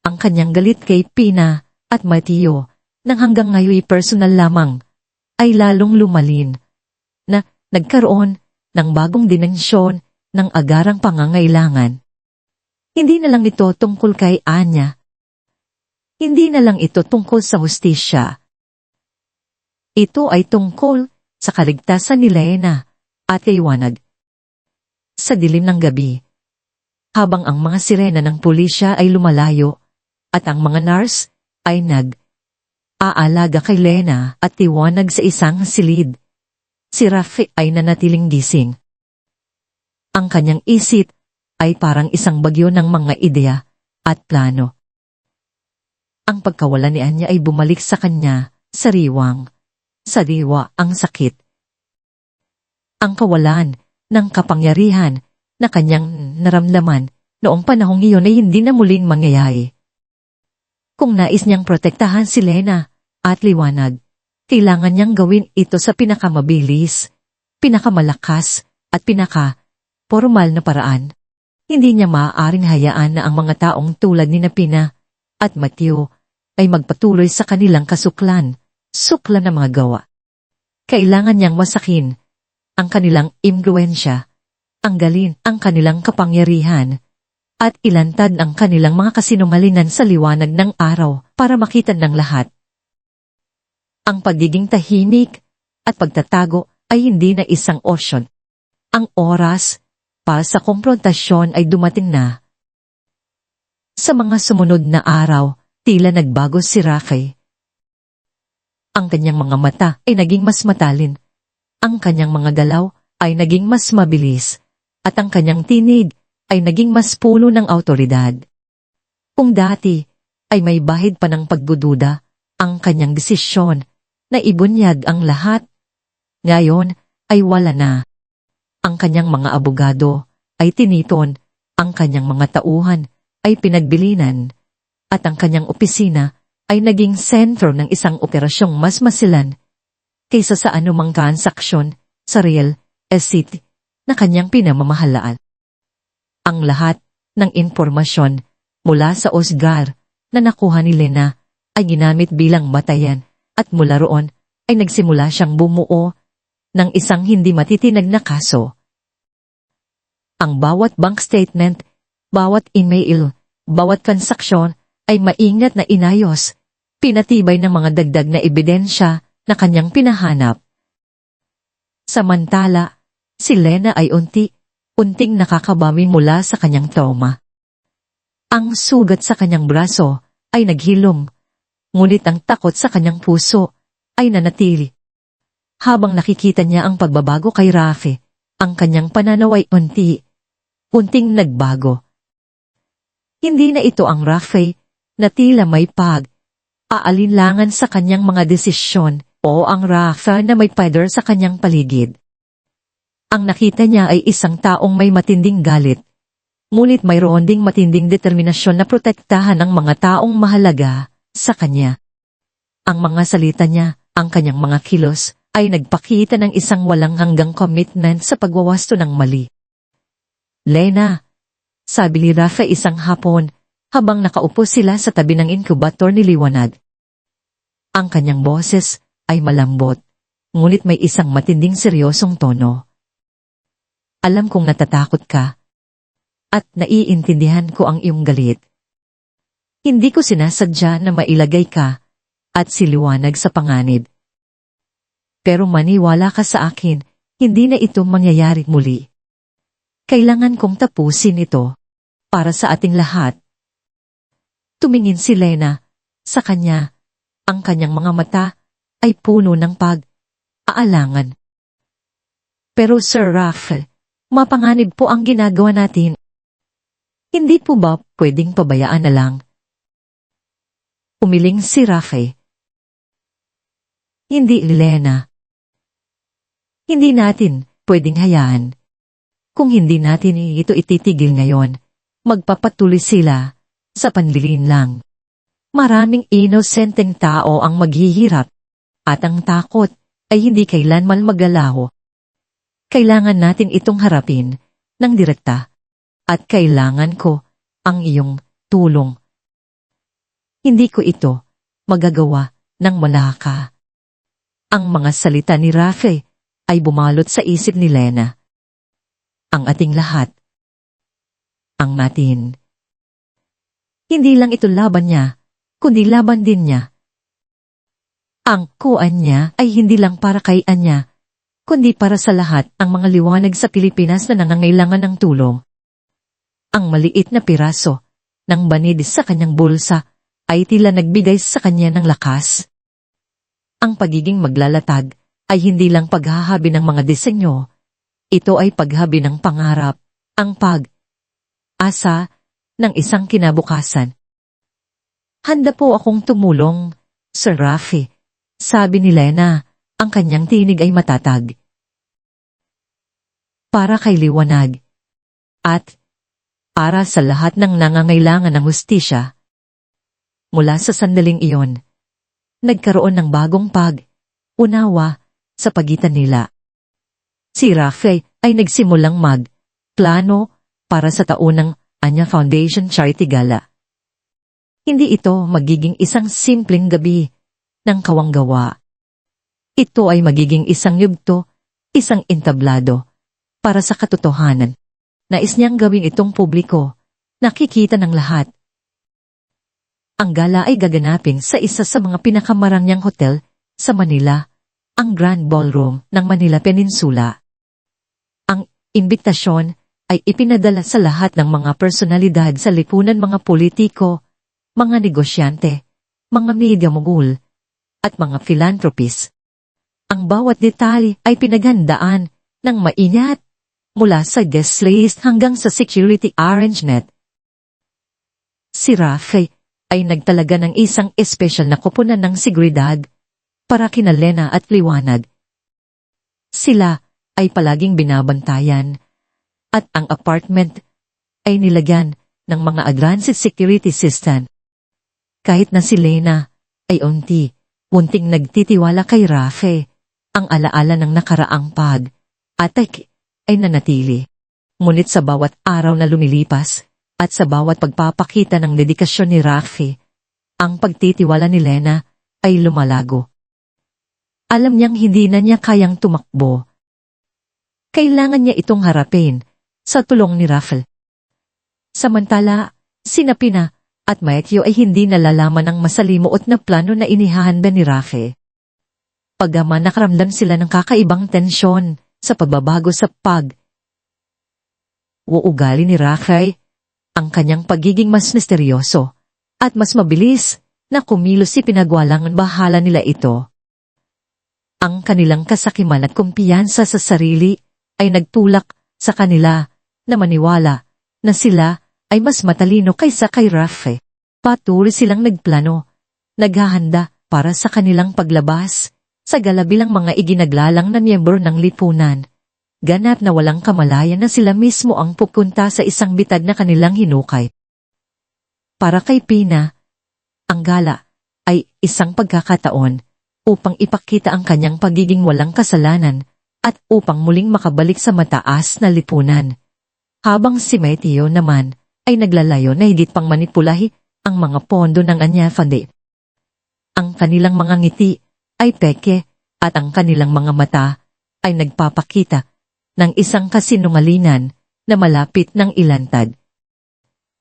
Ang kanyang galit kay Pina at Mateo, nang hanggang ngayon personal lamang, ay lalong lumalin, na nagkaroon ng bagong dimensyon ng agarang pangangailangan. Hindi na lang ito tungkol kay Anya. Hindi na lang ito tungkol sa hustisya. Ito ay tungkol sa kaligtasan ni Lena at Liwanag. Sa dilim ng gabi, habang ang mga sirena ng pulisya ay lumalayo at ang mga nurse ay nag-aalaga kay Lena at Liwanag sa isang silid, si Rafe ay nanatiling gising. Ang kanyang isip ay parang isang bagyo ng mga ideya at plano. Ang pagkawala ni Anya ay bumalik sa kanya, sariwang, sa diwa ang sakit. Ang kawalan ng kapangyarihan na kanyang naramdaman noong panahong iyon ay hindi na muling mangyayari. Kung nais niyang protektahan si Lena at Liwanag, kailangan niyang gawin ito sa pinakamabilis, pinakamalakas at pinaka-formal na paraan. Hindi niya maaaring hayaan na ang mga taong tulad ni Pina at Mateo ay magpatuloy sa kanilang suklan na mga gawa. Kailangan niyang wasakin ang kanilang impluwensya, tanggalin ang kanilang kapangyarihan, at ilantad ang kanilang mga kasinungalingan sa liwanag ng araw para makita ng lahat. Ang pagiging tahimik at pagtatago ay hindi na isang opsyon. Ang oras para sa komprontasyon ay dumating na. Sa mga sumunod na araw, tila nagbago si Rafe. Ang kanyang mga mata ay naging mas matalin. Ang kanyang mga galaw ay naging mas mabilis. At ang kanyang tinig ay naging mas puno ng awtoridad. Kung dati ay may bahid pa ng pagdududa, ang kanyang desisyon na ibunyag ang lahat, ngayon ay wala na. Ang kanyang mga abogado ay tiniton, ang kanyang mga tauhan ay pinagbilinan, at ang kanyang opisina ay naging sentro ng isang operasyong mas masilan kaysa sa anumang transaksyon sa real estate na kanyang pinamamahalaan. Ang lahat ng impormasyon mula sa Osgar na nakuha ni Lena ay ginamit bilang batayan at mula roon ay nagsimula siyang bumuo ng isang hindi matitinag na kaso. Ang bawat bank statement, bawat email, bawat transaksyon ay maingat na inayos, pinatibay ng mga dagdag na ebidensya na kanyang pinahanap. Samantala, si Lena ay unting nakakabawi mula sa kanyang trauma. Ang sugat sa kanyang braso ay naghilom, ngunit ang takot sa kanyang puso ay nanatili. Habang nakikita niya ang pagbabago kay Rafe, ang kanyang pananaw ay unting nagbago. Hindi na ito ang Rafe na tila may aalinlangan sa kanyang mga desisyon o ang Rafe na may pader sa kanyang paligid. Ang nakita niya ay isang taong may matinding galit, ngunit mayroon ding matinding determinasyon na protektahan ang mga taong mahalaga sa kanya. Ang mga salita niya, ang kanyang mga kilos, ay nagpakita ng isang walang hanggang commitment sa pagwawasto ng mali. Lena, sabi ni Rafe isang hapon, habang nakaupo sila sa tabi ng incubator ni Liwanag. Ang kanyang boses ay malambot, ngunit may isang matinding seryosong tono. Alam kong natatakot ka, at naiintindihan ko ang iyong galit. Hindi ko sinasadya na mailagay ka at si Liwanag sa panganib. Pero maniwala ka sa akin, hindi na ito mangyayari muli. Kailangan kong tapusin ito para sa ating lahat. Tumingin si Lena sa kanya. Ang kanyang mga mata ay puno ng pag-aalangan. Pero Sir Rafe, mapanganib po ang ginagawa natin. Hindi po ba pwedeng pabayaan na lang? Umiling si Rafe. Hindi, Lena. Hindi natin pwedeng hayaan. Kung hindi natin ito ititigil ngayon, magpapatuloy sila sa panlilinlang. Maraming inosenteng tao ang maghihirap, at ang takot ay hindi kailanman maglalaho. Kailangan natin itong harapin ng direkta, at kailangan ko ang iyong tulong. Hindi ko ito magagawa ng malaka. Ang mga salita ni Rafe ay bumalot sa isip ni Lena. Ang ating lahat. Ang natin. Hindi lang ito laban niya, kundi laban din niya. Ang kuan niya ay hindi lang para kay Anya, kundi para sa lahat ang mga liwanag sa Pilipinas na nangangailangan ng tulong. Ang maliit na piraso ng banid sa kanyang bulsa ay tila nagbigay sa kanya ng lakas. Ang pagiging maglalatag ay hindi lang paghahabi ng mga disenyo, ito ay paghabi ng pangarap, ang pag-asa ng isang kinabukasan. Handa po akong tumulong, Sir Rafe, sabi ni Lena, ang kanyang tinig ay matatag. Para kay Liwanag, at para sa lahat ng nangangailangan ng hustisya. Mula sa sandaling iyon, nagkaroon ng bagong pag-unawa sa pagitan nila. Si Rafe ay nagsimulang plano para sa taunang Anya Foundation Charity Gala. Hindi ito magiging isang simpleng gabi ng kawanggawa. Ito ay magiging isang yugto, isang entablado, para sa katotohanan. Nais niyang gawing itong publiko, nakikita ng lahat. Ang gala ay gaganapin sa isa sa mga pinakamarangyang hotel sa Manila, ang Grand Ballroom ng Manila Peninsula. Ang imbitasyon ay ipinadala sa lahat ng mga personalidad sa lipunan, mga politiko, mga negosyante, mga media mogul, at mga philanthropist. Ang bawat detalye ay pinaghandaan ng maingat mula sa guest list hanggang sa security arrangement. Si Rafe ay nagtalaga ng isang espesyal na koponan ng seguridad para kina Lena at Liwanag. Sila ay palaging binabantayan at ang apartment ay nilagyan ng mga advanced security system. Kahit na si Lena ay unti-unting nagtitiwala kay Rafe, ang alaala ng nakaraang pag-attack ay nanatili. Ngunit sa bawat araw na lumilipas at sa bawat pagpapakita ng dedikasyon ni Rafe, ang pagtitiwala ni Lena ay lumalago. Alam niyang hindi na niya kayang tumakbo. Kailangan niya itong harapin sa tulong ni Rafe. Samantala, sina Pina at Matthew ay hindi nalalaman ang masalimuot na plano na inihahanda ni Rafe. Pagama nakaramdam sila ng kakaibang tensyon sa pagbabago sa uugali ni Rafe, ang kanyang pagiging mas misteryoso at mas mabilis na kumilos, si pinagwalang bahala nila ito. Ang kanilang kasakiman at kumpiyansa sa sarili ay nagtulak sa kanila na maniwala na sila ay mas matalino kaysa kay Rafe. Patuloy silang nagplano, naghahanda para sa kanilang paglabas sa galabilang mga iginaglalang na miyembro ng lipunan. Ganap na walang kamalayan na sila mismo ang pupunta sa isang bitag na kanilang hinukay. Para kay Pina, ang gala ay isang pagkakataon upang ipakita ang kanyang pagiging walang kasalanan at upang muling makabalik sa mataas na lipunan. Habang si Matthew naman ay naglalayo na higit pang manipulahi ang mga pondo ng Anya Fund. Ang kanilang mga ngiti ay peke at ang kanilang mga mata ay nagpapakita ng isang kasinungalingan na malapit ng ilantad.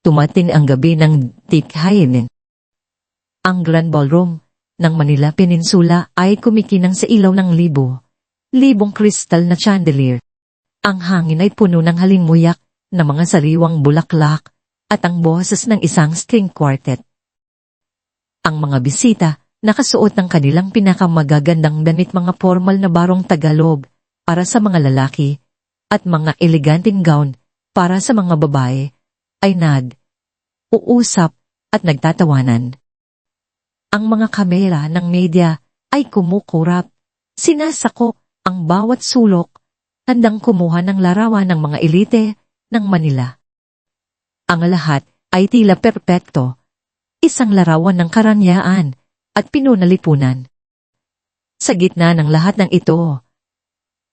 Tumating ang gabi ng tikhayin. Ang Grand Ballroom ng Manila Peninsula ay kumikinang sa ilaw ng libong kristal na chandelier. Ang hangin ay puno ng halimuyak na mga sariwang bulaklak at ang boses ng isang string quartet. Ang mga bisita nakasuot ng kanilang pinakamagagandang damit, mga formal na barong Tagalog para sa mga lalaki at mga eleganteng gown para sa mga babae, ay nag-uusap at nagtatawanan. Ang mga kamera ng media ay kumukurap, sinasako ang bawat sulok, handang kumuha ng larawan ng mga elite ng Manila. Ang lahat ay tila perpekto, isang larawan ng karanyaan at pinunalipunan. Sa gitna ng lahat ng ito,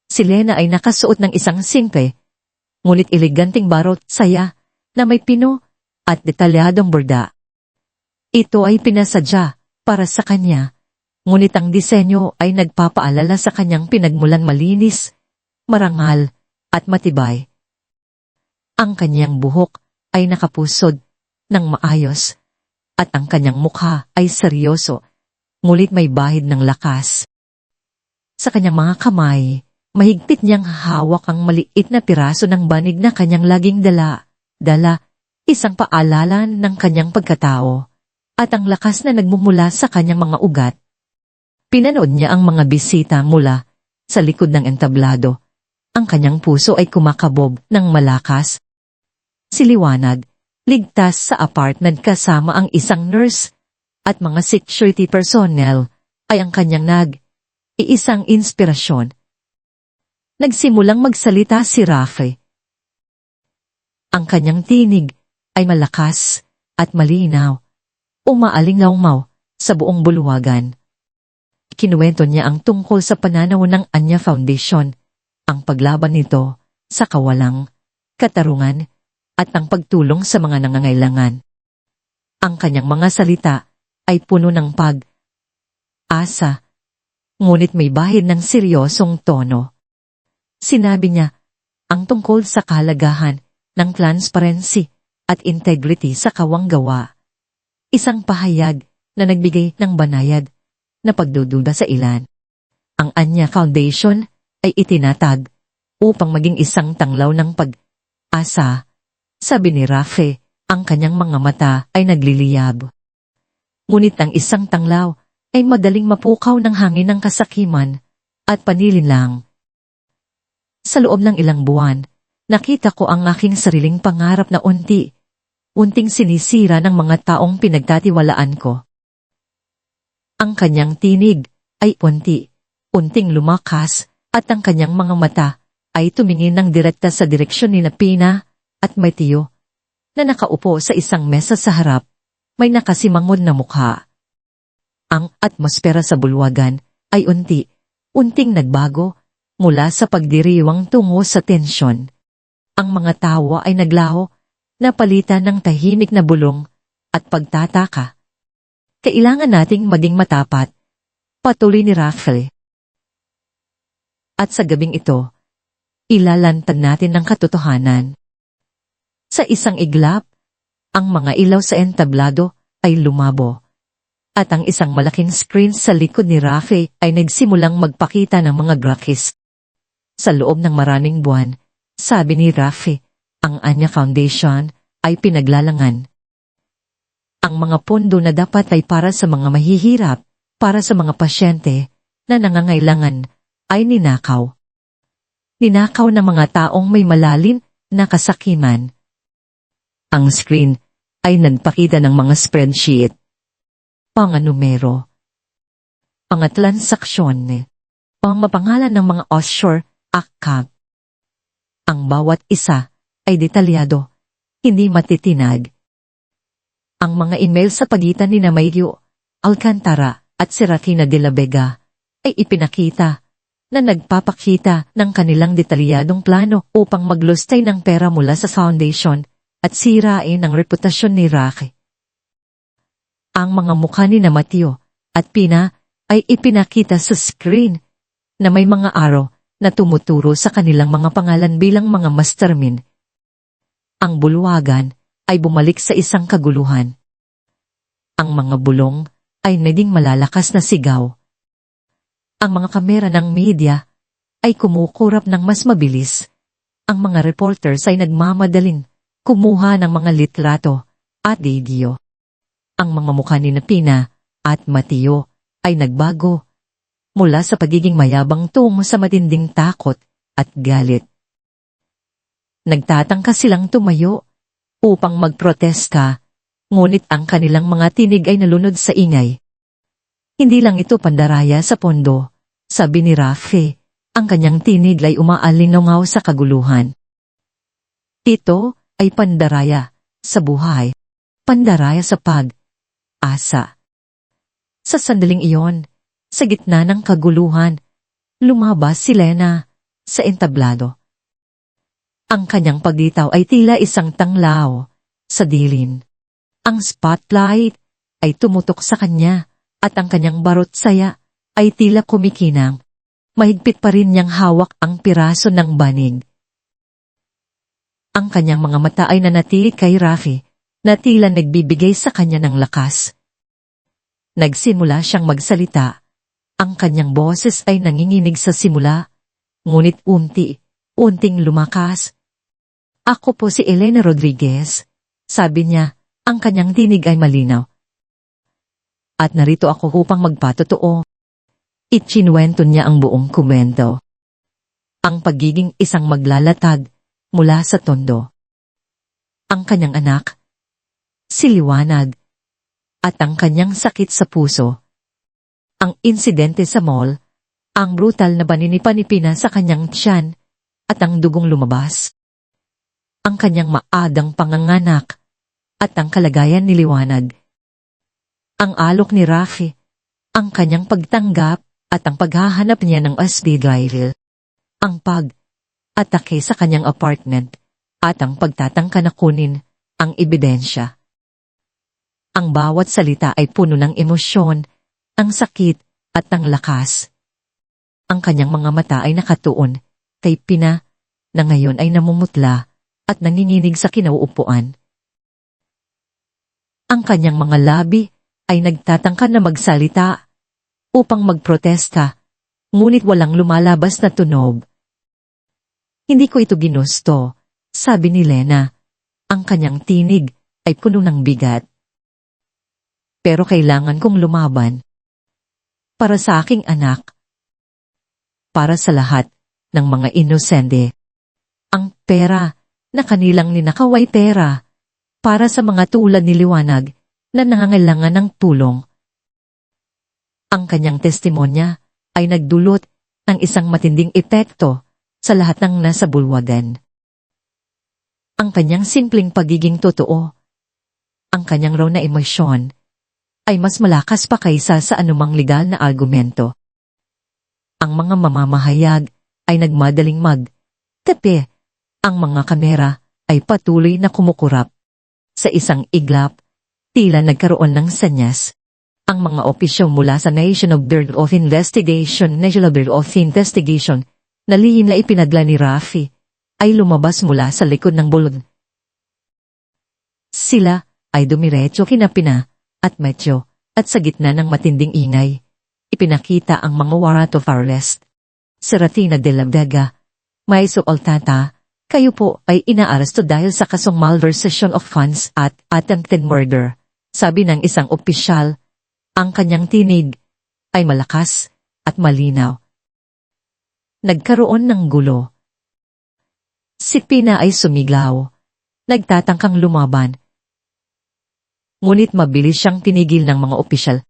si Lena ay nakasuot ng isang simple, ngunit eleganteng barot saya na may pino at detalyadong borda. Ito ay pinasadya para sa kanya, ngunit ang disenyo ay nagpapaalala sa kanyang pinagmulan malinis, marangal at matibay. Ang kanyang buhok ay nakapusod ng maayos at ang kanyang mukha ay seryoso, ngunit may bahid ng lakas. Sa kanyang mga kamay, mahigpit niyang hawak ang maliit na piraso ng banig na kanyang laging dala, isang paalala ng kanyang pagkatao, at ang lakas na nagmumula sa kanyang mga ugat. Pinanood niya ang mga bisita mula sa likod ng entablado. Ang kanyang puso ay kumakabob ng malakas. Si Liwanag, ligtas sa apartment kasama ang isang nurse at mga security personnel, ay ang kanyang iisang inspirasyon. Nagsimulang magsalita si Rafe. Ang kanyang tinig ay malakas at malinaw, umaalingaw sa buong bulwagan. Kinuwento niya ang tungkol sa pananaw ng Anya Foundation, ang paglaban nito sa kawalang katarungan at ang pagtulong sa mga nangangailangan. Ang kanyang mga salita ay puno ng pag-asa, ngunit may bahid ng seryosong tono. Sinabi niya ang tungkol sa kahalagahan ng transparency at integrity sa kawanggawa. Isang pahayag na nagbigay ng banayad na pagdududa sa ilan. Ang Anya Foundation ay itinatag upang maging isang tanglaw ng Asa, sabi ni Rafe, ang kanyang mga mata ay nagliliyab. Ngunit ang isang tanglaw ay madaling mapukaw ng hangin ng kasakiman at panilinlang. Sa loob ng ilang buwan, nakita ko ang aking sariling pangarap na unting sinisira ng mga taong pinagtatiwalaan ko. Ang kanyang tinig ay unting lumakas at ang kanyang mga mata ay tumingin ng direkta sa direksyon ni Pina at Mateo na nakaupo sa isang mesa sa harap, may nakasimangon na mukha. Ang atmosfera sa bulwagan ay unting nagbago mula sa pagdiriwang tungo sa tensyon. Ang mga tawa ay naglaho, napalitan ng tahimik na bulong at pagtataka. Kailangan nating maging matapat, patuloy ni Rafael. At sa gabing ito, ilalantad natin ng katotohanan. Sa isang iglap, ang mga ilaw sa entablado ay lumabo. At ang isang malaking screen sa likod ni Rafe ay nagsimulang magpakita ng mga graphics. Sa loob ng maraming buwan, sabi ni Rafe, ang Anya Foundation ay pinaglalangan. Ang mga pondo na dapat ay para sa mga mahihirap, para sa mga pasyente na nangangailangan, ay ninakaw. Ninakaw ng mga taong may malalim na kasakiman. Ang screen ay nagpakita ng mga spreadsheet, mga numero, mga transaksyon, mga pangalan ng mga offshore account. Ang bawat isa ay detalyado, hindi matitinag. Ang mga email sa pagitan ni Mayo Alcantara at Serafina de la Vega ay ipinakita na nagpapakita ng kanilang detalyadong plano upang maglustay ng pera mula sa foundation at sirain ang reputasyon ni Rafe. Ang mga mukha ni Mateo at Pina ay ipinakita sa screen na may mga araw na tumuturo sa kanilang mga pangalan bilang mga mastermind. Ang bulwagan ay bumalik sa isang kaguluhan. Ang mga bulong ay naging malalakas na sigaw. Ang mga kamera ng media ay kumukurap ng mas mabilis. Ang mga reporters ay nagmamadaling kumuha ng mga litrato at video. Ang mga mukha ni Pina at Mateo ay nagbago mula sa pagiging mayabang tungo sa matinding takot at galit. Nagtatangka silang tumayo upang magprotesta, ngunit ang kanilang mga tinig ay nalunod sa ingay. Hindi lang ito pandaraya sa pondo, sabi ni Rafe, ang kanyang tinig ay umaalingaw sa kaguluhan. Ito ay pandaraya sa buhay, pandaraya sa pag-asa. Sa sandaling iyon, sa gitna ng kaguluhan, lumabas si Lena sa entablado. Ang kanyang paglitaw ay tila isang tanglaw sa dilim. Ang spotlight ay tumutok sa kanya at ang kanyang barot saya ay tila kumikinang. Mahigpit pa rin niyang hawak ang piraso ng banig. Ang kanyang mga mata ay nanatili kay Rafi na tila nagbibigay sa kanya ng lakas. Nagsimula siyang magsalita. Ang kanyang boses ay nanginginig sa simula, ngunit unting lumakas. Ako po si Elena Rodriguez, sabi niya, ang kanyang tinig ay malinaw. At narito ako upang magpatotoo. Ichinuwento niya ang buong komento. Ang pagiging isang maglalatag mula sa tondo. Ang kanyang anak, si Liwanag, at ang kanyang sakit sa puso. Ang insidente sa mall, ang brutal na paninipanipina sa kanyang tiyan, at ang dugong lumabas. Ang kanyang maadang panganganak, at ang kalagayan ni Liwanag. Ang alok ni Rafi, ang kanyang pagtanggap, at ang paghahanap niya ng SB ang pag-atake sa kanyang apartment, at ang pagtatangka na kunin ang ebidensya. Ang bawat salita ay puno ng emosyon, ang sakit, at ang lakas. Ang kanyang mga mata ay nakatuon kay Pina, na ngayon ay namumutla at nanginginig sa kinauupuan. Ang kanyang mga labi ay nagtatangka na magsalita upang magprotesta, ngunit walang lumalabas na tunog. Hindi ko ito ginusto, sabi ni Lena. Ang kanyang tinig ay puno ng bigat. Pero kailangan kong lumaban. Para sa aking anak. Para sa lahat ng mga inosente. Ang pera na kanilang ninakaw ay pera. Para sa mga tulad ni Liwanag na nangangailangan ng tulong. Ang kanyang testimonya ay nagdulot ng isang matinding epekto sa lahat ng nasa bulwagan. Ang kanyang simpleng pagiging totoo, ang kanyang raw na emosyon, ay mas malakas pa kaysa sa anumang legal na argumento. Ang mga mamamahayag ay nagmadaling mag-tape. Ang mga kamera ay patuloy na kumukurap. Sa isang iglap, tila nagkaroon ng sanyas. Ang mga opisyal mula sa National Bureau of Investigation na lihim na ipinadala ni Rafi ay lumabas mula sa likod ng bulod. Sila ay dumiretso kina Pina at Metyo at sa gitna ng matinding ingay, ipinakita ang mga warrant of arrest. Serafina de la Vega, Maiso Altata, kayo po ay inaaresto dahil sa kasong malversation of funds at attempted murder, sabi ng isang opisyal. Ang kanyang tinig ay malakas at malinaw. Nagkaroon ng gulo. Si Pina ay sumigaw, nagtatangkang lumaban. Ngunit mabilis siyang tinigil ng mga opisyal.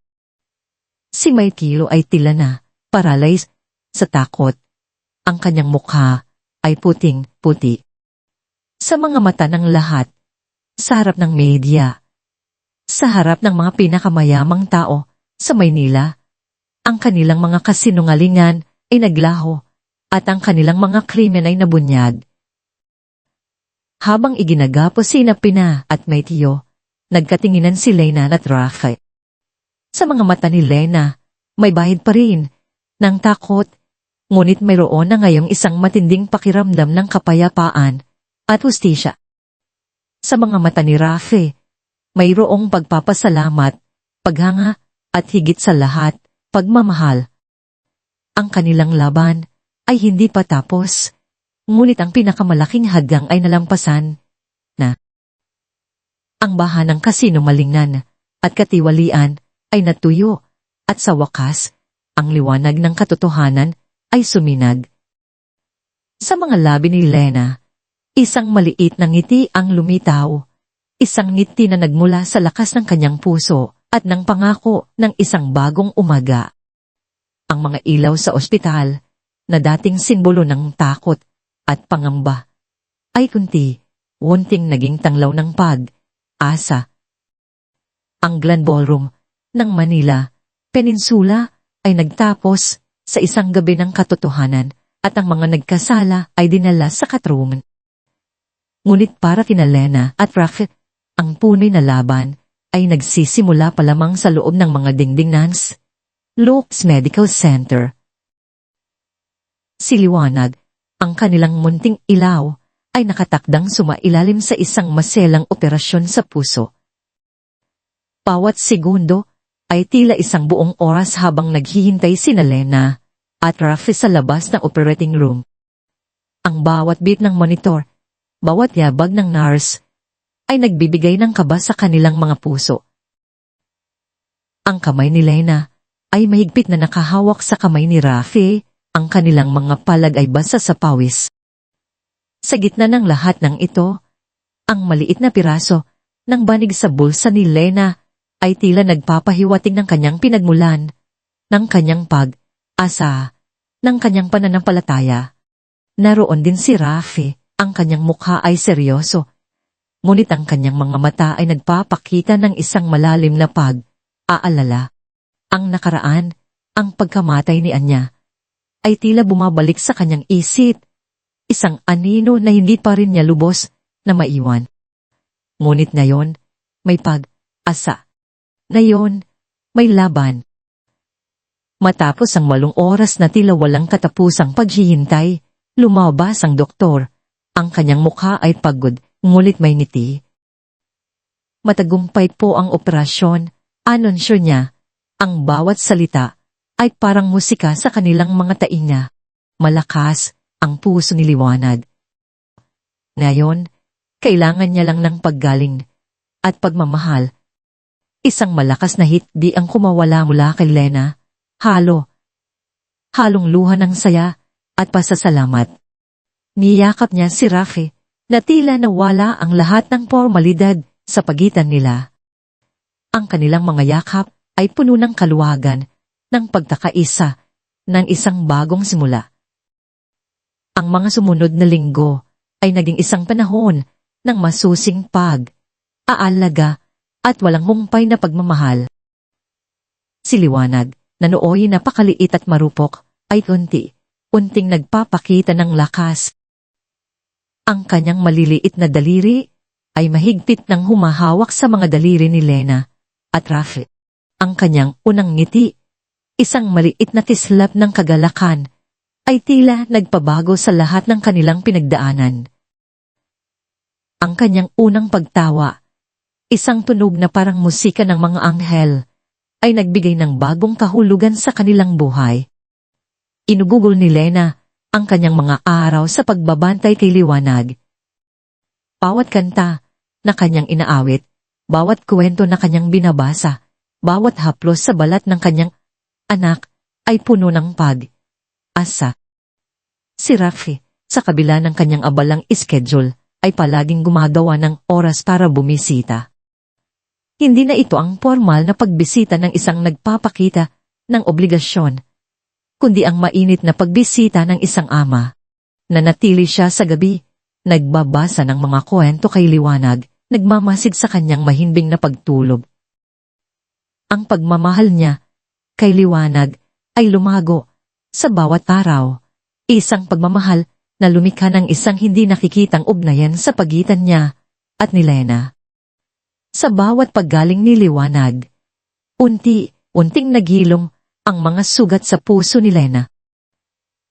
Si Maikilo ay tila na, paralyzed, sa takot. Ang kanyang mukha ay puting-puti. Sa mga mata ng lahat, sa harap ng media, sa harap ng mga pinakamayamang tao sa Maynila, ang kanilang mga kasinungalingan ay naglaho at ang kanilang mga krimen ay nabunyag. Habang iginagapos sina Pina at Maitio, nagkatinginan si Lena at Rafi. Sa mga mata ni Lena, may bahid pa rin ng takot, ngunit mayroon na ngayong isang matinding pakiramdam ng kapayapaan at hustisya. Sa mga mata ni Rafi, mayroong pagpapasalamat, paghanga, at higit sa lahat, pagmamahal. Ang kanilang laban ay hindi pa tapos, ngunit ang pinakamalaking hadgang ay nalampasan na. Ang bahanang kasinungalingan at katiwalian ay natuyo at sa wakas, ang liwanag ng katotohanan ay suminag. Sa mga labi ni Lena, isang maliit na ngiti ang lumitaw. Isang ngiti na nagmula sa lakas ng kanyang puso at ng pangako ng isang bagong umaga. Ang mga ilaw sa ospital, na dating simbolo ng takot at pangamba, ay unting naging tanglaw ng pag-asa. Ang Grand Ballroom ng Manila Peninsula ay nagtapos sa isang gabi ng katotohanan at ang mga nagkasala ay dinala sa courtroom. Ngunit para kina Lena at Rafi, ang punay na laban ay nagsisimula pa lamang sa loob ng mga dingding ng Luke's Medical Center. Si Liwanag, ang kanilang munting ilaw, ay nakatakdang sumailalim sa isang maselang operasyon sa puso. Bawat segundo ay tila isang buong oras habang naghihintay sina Lena at Rafi sa labas ng operating room. Ang bawat beat ng monitor, bawat yabag ng nurse, ay nagbibigay ng kaba sa kanilang mga puso. Ang kamay ni Lena ay mahigpit na nakahawak sa kamay ni Rafi, ang kanilang mga palag ay basa sa pawis. Sa gitna ng lahat ng ito, ang maliit na piraso ng banig sa bulsa ni Lena ay tila nagpapahiwatig ng kanyang pinagmulan, ng kanyang pag-asa, ng kanyang pananampalataya. Naroon din si Rafi, ang kanyang mukha ay seryoso, ngunit ang kanyang mga mata ay nagpapakita ng isang malalim na pag-aalala. Ang nakaraan, ang pagkamatay ni Anya, ay tila bumabalik sa kanyang isip, isang anino na hindi pa rin niya lubos na maiwan. Ngunit ngayon, may pag-asa. Ngayon, may laban. Matapos ang 8 oras na tila walang katapusang paghihintay, lumabas ang doktor. Ang kanyang mukha ay pagod, ngunit may ngiti. Matagumpay po ang operasyon, anunsyo niya. Ang bawat salita ay parang musika sa kanilang mga tainga. Malakas ang puso ni Liwanag. Ngayon, kailangan niya lang ng paggaling at pagmamahal. Isang malakas na hitbi ang kumawala mula kay Lena. Halong luha ng saya at pasasalamat. Niyakap niya si Rafi na tila nawala ang lahat ng formalidad sa pagitan nila. Ang kanilang mga yakap ay puno ng kaluwagan, ng pagkakaisa, ng isang bagong simula. Ang mga sumunod na linggo ay naging isang panahon ng masusing pag-aalaga at walang humpay na pagmamahal. Si Liwanag, na nooy napakaliit at marupok, ay unting nagpapakita ng lakas. Ang kanyang maliliit na daliri ay mahigpit ng humahawak sa mga daliri ni Lena at Rafi. Ang kanyang unang ngiti, isang maliit na kislap ng kagalakan, ay tila nagpabago sa lahat ng kanilang pinagdaanan. Ang kanyang unang pagtawa, isang tunog na parang musika ng mga anghel, ay nagbigay ng bagong kahulugan sa kanilang buhay. Inugugol ni Lena ang kanyang mga araw sa pagbabantay kay Liwanag. Bawat kanta na kanyang inaawit, bawat kwento na kanyang binabasa, bawat haplos sa balat ng kanyang anak ay puno ng pag-asa. Si Rafi, sa kabila ng kanyang abalang schedule, ay palaging gumagawa ng oras para bumisita. Hindi na ito ang formal na pagbisita ng isang nagpapakita ng obligasyon, kundi ang mainit na pagbisita ng isang ama. Nanatili siya sa gabi, nagbabasa ng mga kwento kay Liwanag, nagmamasid sa kanyang mahimbing na pagtulog. Ang pagmamahal niya kay Liwanag ay lumago sa bawat araw, isang pagmamahal na lumikha ng isang hindi nakikitang ugnayan sa pagitan niya at ni Lena. Sa bawat paggaling ni Liwanag, unti-unting naghilom ang mga sugat sa puso ni Lena.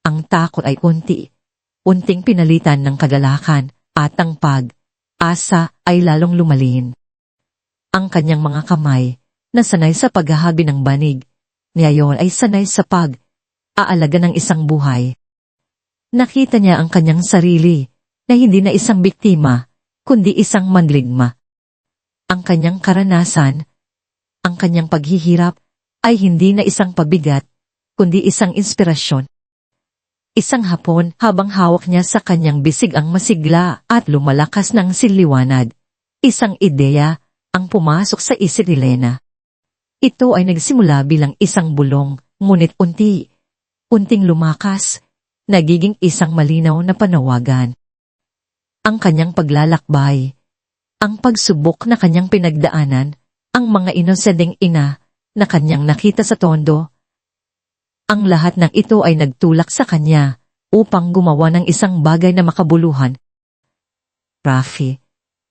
Ang takot ay unting pinalitan ng kagalakan at ang pag-asa ay lalong lumalin. Ang kanyang mga kamay, na sanay sa paghahabi ng banig, ngayon ay sanay sa pag-aalaga ng isang buhay. Nakita niya ang kanyang sarili na hindi na isang biktima, kundi isang manligma. Ang kanyang karanasan, ang kanyang paghihirap, ay hindi na isang pabigat, kundi isang inspirasyon. Isang hapon habang hawak niya sa kanyang bisig ang masigla at lumalakas ng Liwanag, isang ideya ang pumasok sa isip ni Lena. Ito ay nagsimula bilang isang bulong, ngunit unting lumakas, nagiging isang malinaw na panawagan. Ang kanyang paglalakbay, ang pagsubok na kanyang pinagdaanan, ang mga inosenteng ina na kanyang nakita sa tondo. Ang lahat ng ito ay nagtulak sa kanya upang gumawa ng isang bagay na makabuluhan. Rafi,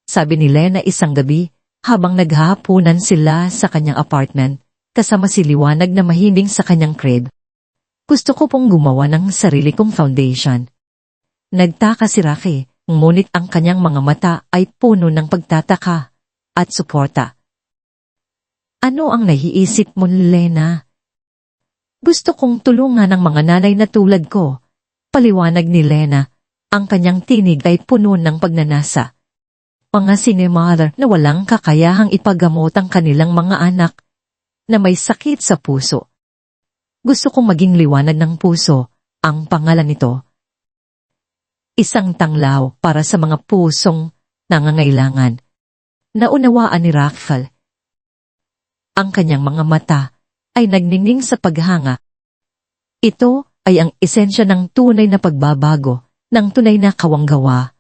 sabi ni Lena isang gabi habang naghahapunan sila sa kanyang apartment kasama si Liwanag na mahimbing sa kanyang crib. Gusto ko pong gumawa ng sarili kong foundation. Nagtaka si Rafi, ngunit ang kanyang mga mata ay puno ng pagtataka at suporta. Ano ang nahiisip mo, Lena? Gusto kong tulungan ang mga nanay na tulad ko. Paliwanag ni Lena, ang kanyang tinig ay puno ng pagnanasa. Mga single-mother na walang kakayahang ipagamot ang kanilang mga anak na may sakit sa puso. Gusto kong maging liwanag ng puso, ang pangalan nito. Isang tanglaw para sa mga pusong nangangailangan. Naunawaan ni Rafael. Ang kanyang mga mata ay nagningning sa paghanga. Ito ay ang esensya ng tunay na pagbabago, ng tunay na kawanggawa.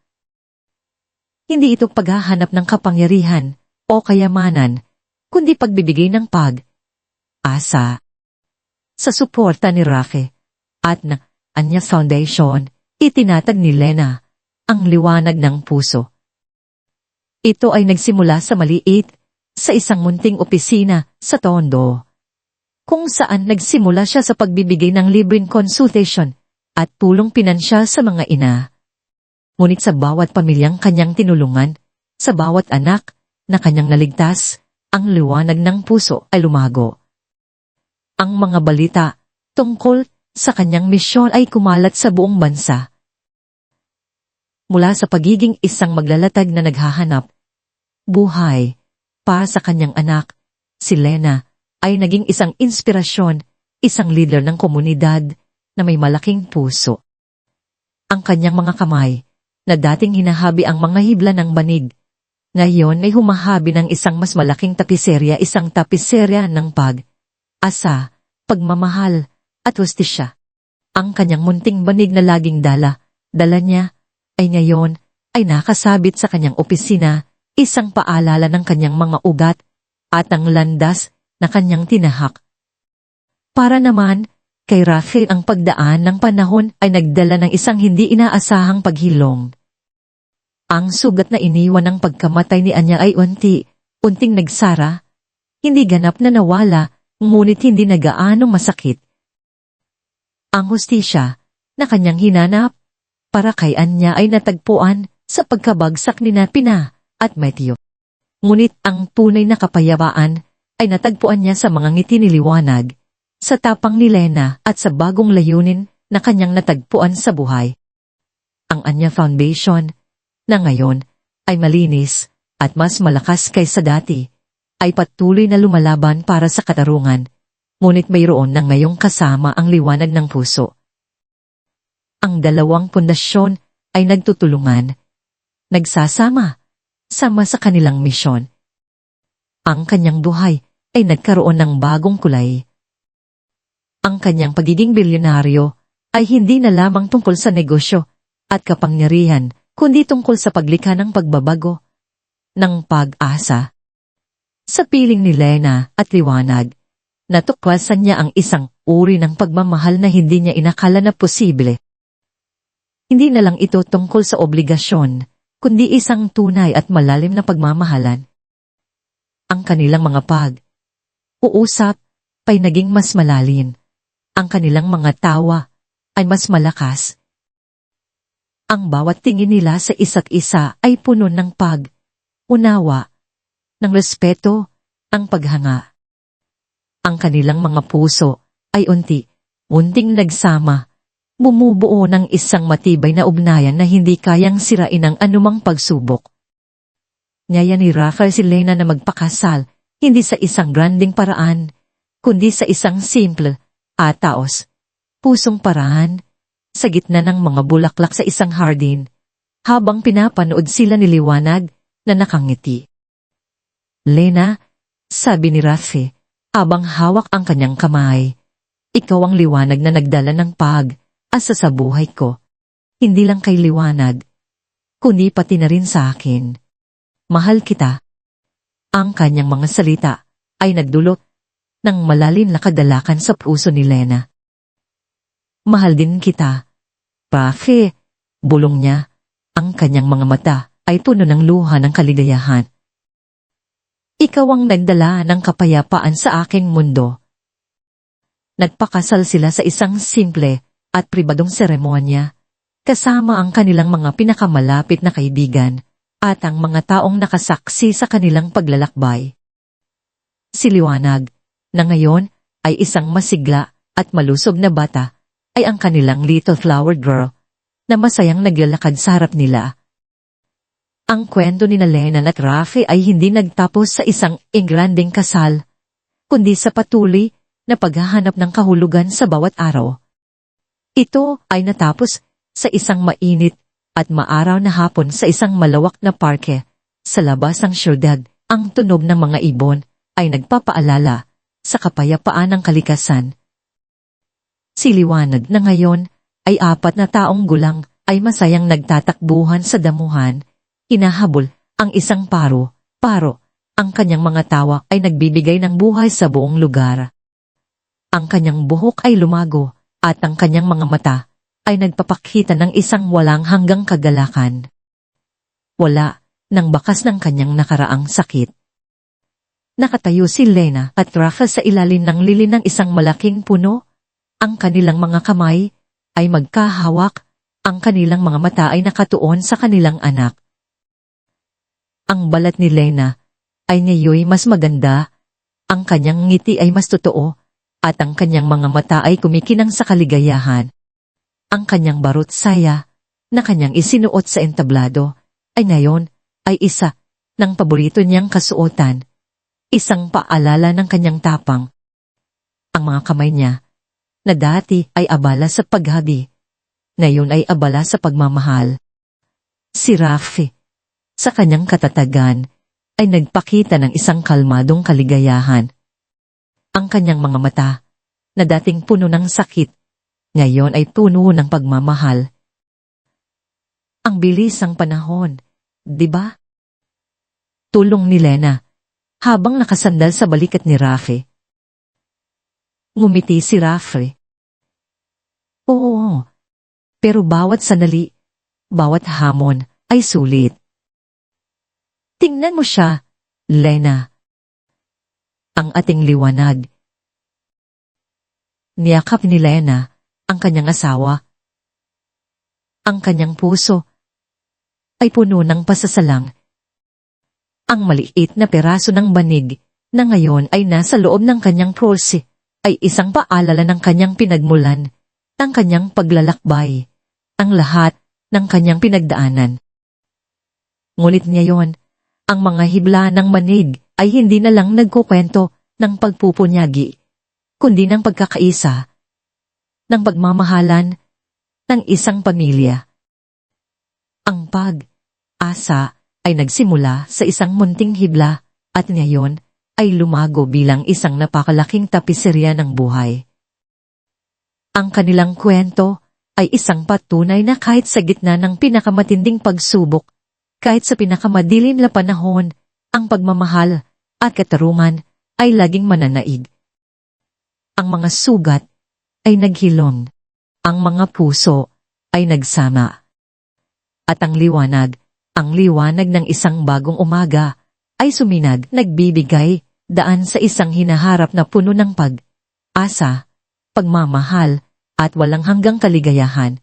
Hindi ito paghahanap ng kapangyarihan o kayamanan, kundi pagbibigay ng pag-asa. Sa suporta ni Rafi at ng Anya Foundation, itinatag ni Lena ang liwanag ng puso. Ito ay nagsimula sa maliit, sa isang munting opisina sa Tondo, kung saan nagsimula siya sa pagbibigay ng libreng consultation at tulong pinansya sa mga ina. Ngunit sa bawat pamilyang kanyang tinulungan, sa bawat anak na kanyang naligtas, ang liwanag ng puso ay lumago. Ang mga balita tungkol sa kanyang misyon ay kumalat sa buong bansa. mula sa pagiging isang maglalatag na naghahanap buhay para sa kanyang anak, si Lena ay naging isang inspirasyon, isang leader ng komunidad na may malaking puso. Ang kanyang mga kamay, na dating hinahabi ang mga hibla ng banig, ngayon ay humahabi ng isang mas malaking isang tapiserya ng asa, pagmamahal, at hustisya. Ang kanyang munting banig na laging dala niya, ay ngayon ay nakasabit sa kanyang opisina, isang paalala ng kanyang mga ugat at ang landas na kanyang tinahak. Para naman, kay Rachel ang pagdaan ng panahon ay nagdala ng isang hindi inaasahang paghilom. Ang sugat na iniwan ng pagkamatay ni Anya ay unting nagsara, hindi ganap na nawala, ngunit hindi na gaano masakit. Ang hustisya na kanyang hinanap para kay Anya ay natagpuan sa pagkabagsak ni Pina at Matthew. Ngunit ang tunay na kapayapaan ay natagpuan niya sa mga ngiti ni Liwanag, sa tapang ni Lena at sa bagong layunin na kanyang natagpuan sa buhay. Ang Anya Foundation, na ngayon ay malinis at mas malakas kaysa dati, ay patuloy na lumalaban para sa katarungan, ngunit mayroon na ngayong kasama ang liwanag ng puso. Ang dalawang pundasyon ay nagtutulungan, nagsasama, sama sa kanilang misyon. Ang kanyang buhay ay nagkaroon ng bagong kulay. Ang kanyang pagiging bilyonaryo ay hindi na lamang tungkol sa negosyo at kapangyarihan, kundi tungkol sa paglikha ng pagbabago, ng pag-asa. Sa piling ni Lena at Liwanag, natuklasan niya ang isang uri ng pagmamahal na hindi niya inakala na posible. Hindi na lang ito tungkol sa obligasyon, kundi isang tunay at malalim na pagmamahalan. Ang kanilang mga uusap ay naging mas malalim. Ang kanilang mga tawa ay mas malakas. Ang bawat tingin nila sa isa't isa ay puno ng unawa, ng respeto, ang paghanga. Ang kanilang mga puso ay unting nagsama, bumubuo ng isang matibay na ugnayan na hindi kayang sirain ng anumang pagsubok. Niyaya ni Rachel si Lena na magpakasal, hindi sa isang granding paraan, kundi sa isang simple, pusong paraan, sa gitna ng mga bulaklak sa isang hardin, habang pinapanood sila ni Liwanag na nakangiti. Lena, sabi ni Rachel, habang hawak ang kanyang kamay, ikaw ang liwanag na nagdala ng asa sa buhay ko. Hindi lang kay Liwanag, kundi pati na rin sa akin. Mahal kita. Ang kanyang mga salita ay nagdulot ng malalim na kadalakan sa puso ni Lena. Mahal din kita. Rachel, bulong niya. Ang kanyang mga mata ay puno ng luha ng kaligayahan. Ikaw ang nagdala ng kapayapaan sa aking mundo. Nagpakasal sila sa isang simple at pribadong seremonya, kasama ang kanilang mga pinakamalapit na kaibigan at ang mga taong nakasaksi sa kanilang paglalakbay. Si Liwanag, na ngayon ay isang masigla at malusog na bata, ay ang kanilang little flower girl na masayang naglalakad sa harap nila. Ang kwento ni Lena at Rachel ay hindi nagtapos sa isang ingranding kasal, kundi sa patuloy na paghahanap ng kahulugan sa bawat araw. Ito ay natapos sa isang mainit at maaraw na hapon sa isang malawak na parke. Sa labas ng syudad, ang tunog ng mga ibon ay nagpapaalala sa kapayapaan ng kalikasan. Si Liwanag na ngayon ay 4 na taong gulang ay masayang nagtatakbuhan sa damuhan, hinahabol ang isang paro, ang kanyang mga tawa ay nagbibigay ng buhay sa buong lugar. Ang kanyang buhok ay lumago, at ang kanyang mga mata ay nagpapakita ng isang walang hanggang kagalakan. Wala nang bakas ng kanyang nakaraang sakit. Nakatayo si Lena at Rachel sa ilalim ng lili ng isang malaking puno. Ang kanilang mga kamay ay magkahawak, ang kanilang mga mata ay nakatuon sa kanilang anak. Ang balat ni Lena ay ngayoy mas maganda, ang kanyang ngiti ay mas totoo, at ang kanyang mga mata ay kumikinang sa kaligayahan. Ang kanyang barot saya, na kanyang isinuot sa entablado ay ngayon ay isa ng paborito niyang kasuotan. Isang paalala ng kanyang tapang. Ang mga kamay niya, na dati ay abala sa paghabi, ngayon ay abala sa pagmamahal. Si Rafi, sa kanyang katatagan, ay nagpakita ng isang kalmadong kaligayahan. Ang kanyang mga mata, na dating puno ng sakit, ngayon ay puno ng pagmamahal. Ang bilis ng panahon, di ba? Tulong ni Lena, habang nakasandal sa balikat ni Rafi. Ngumiti si Rafi. Oo, pero bawat sandali, bawat hamon ay sulit. Tingnan mo siya, Lena. Ang ating liwanag. Niyakap ni Lena ang kanyang asawa. Ang kanyang puso ay puno ng pasasalang. Ang maliit na peraso ng banig na ngayon ay nasa loob ng kanyang prolsi ay isang paalala ng kanyang pinagmulan, ng kanyang paglalakbay, ang lahat ng kanyang pinagdaanan. Ngunit ngayon, ang mga hibla ng manig ay hindi na lang nagkukwento ng pagpupunyagi, kundi ng pagkakaisa, ng pagmamahalan ng isang pamilya. Ang pag-asa ay nagsimula sa isang munting hibla at ngayon ay lumago bilang isang napakalaking tapiserya ng buhay. Ang kanilang kwento ay isang patunay na kahit sa gitna ng pinakamatinding pagsubok, kahit sa pinakamadilim na panahon, ang pagmamahal at katarungan ay laging mananaig. Ang mga sugat ay naghilom, ang mga puso ay nagsama. At ang liwanag ng isang bagong umaga, ay suminag, nagbibigay daan sa isang hinaharap na puno ng pag-asa, pagmamahal, at walang hanggang kaligayahan.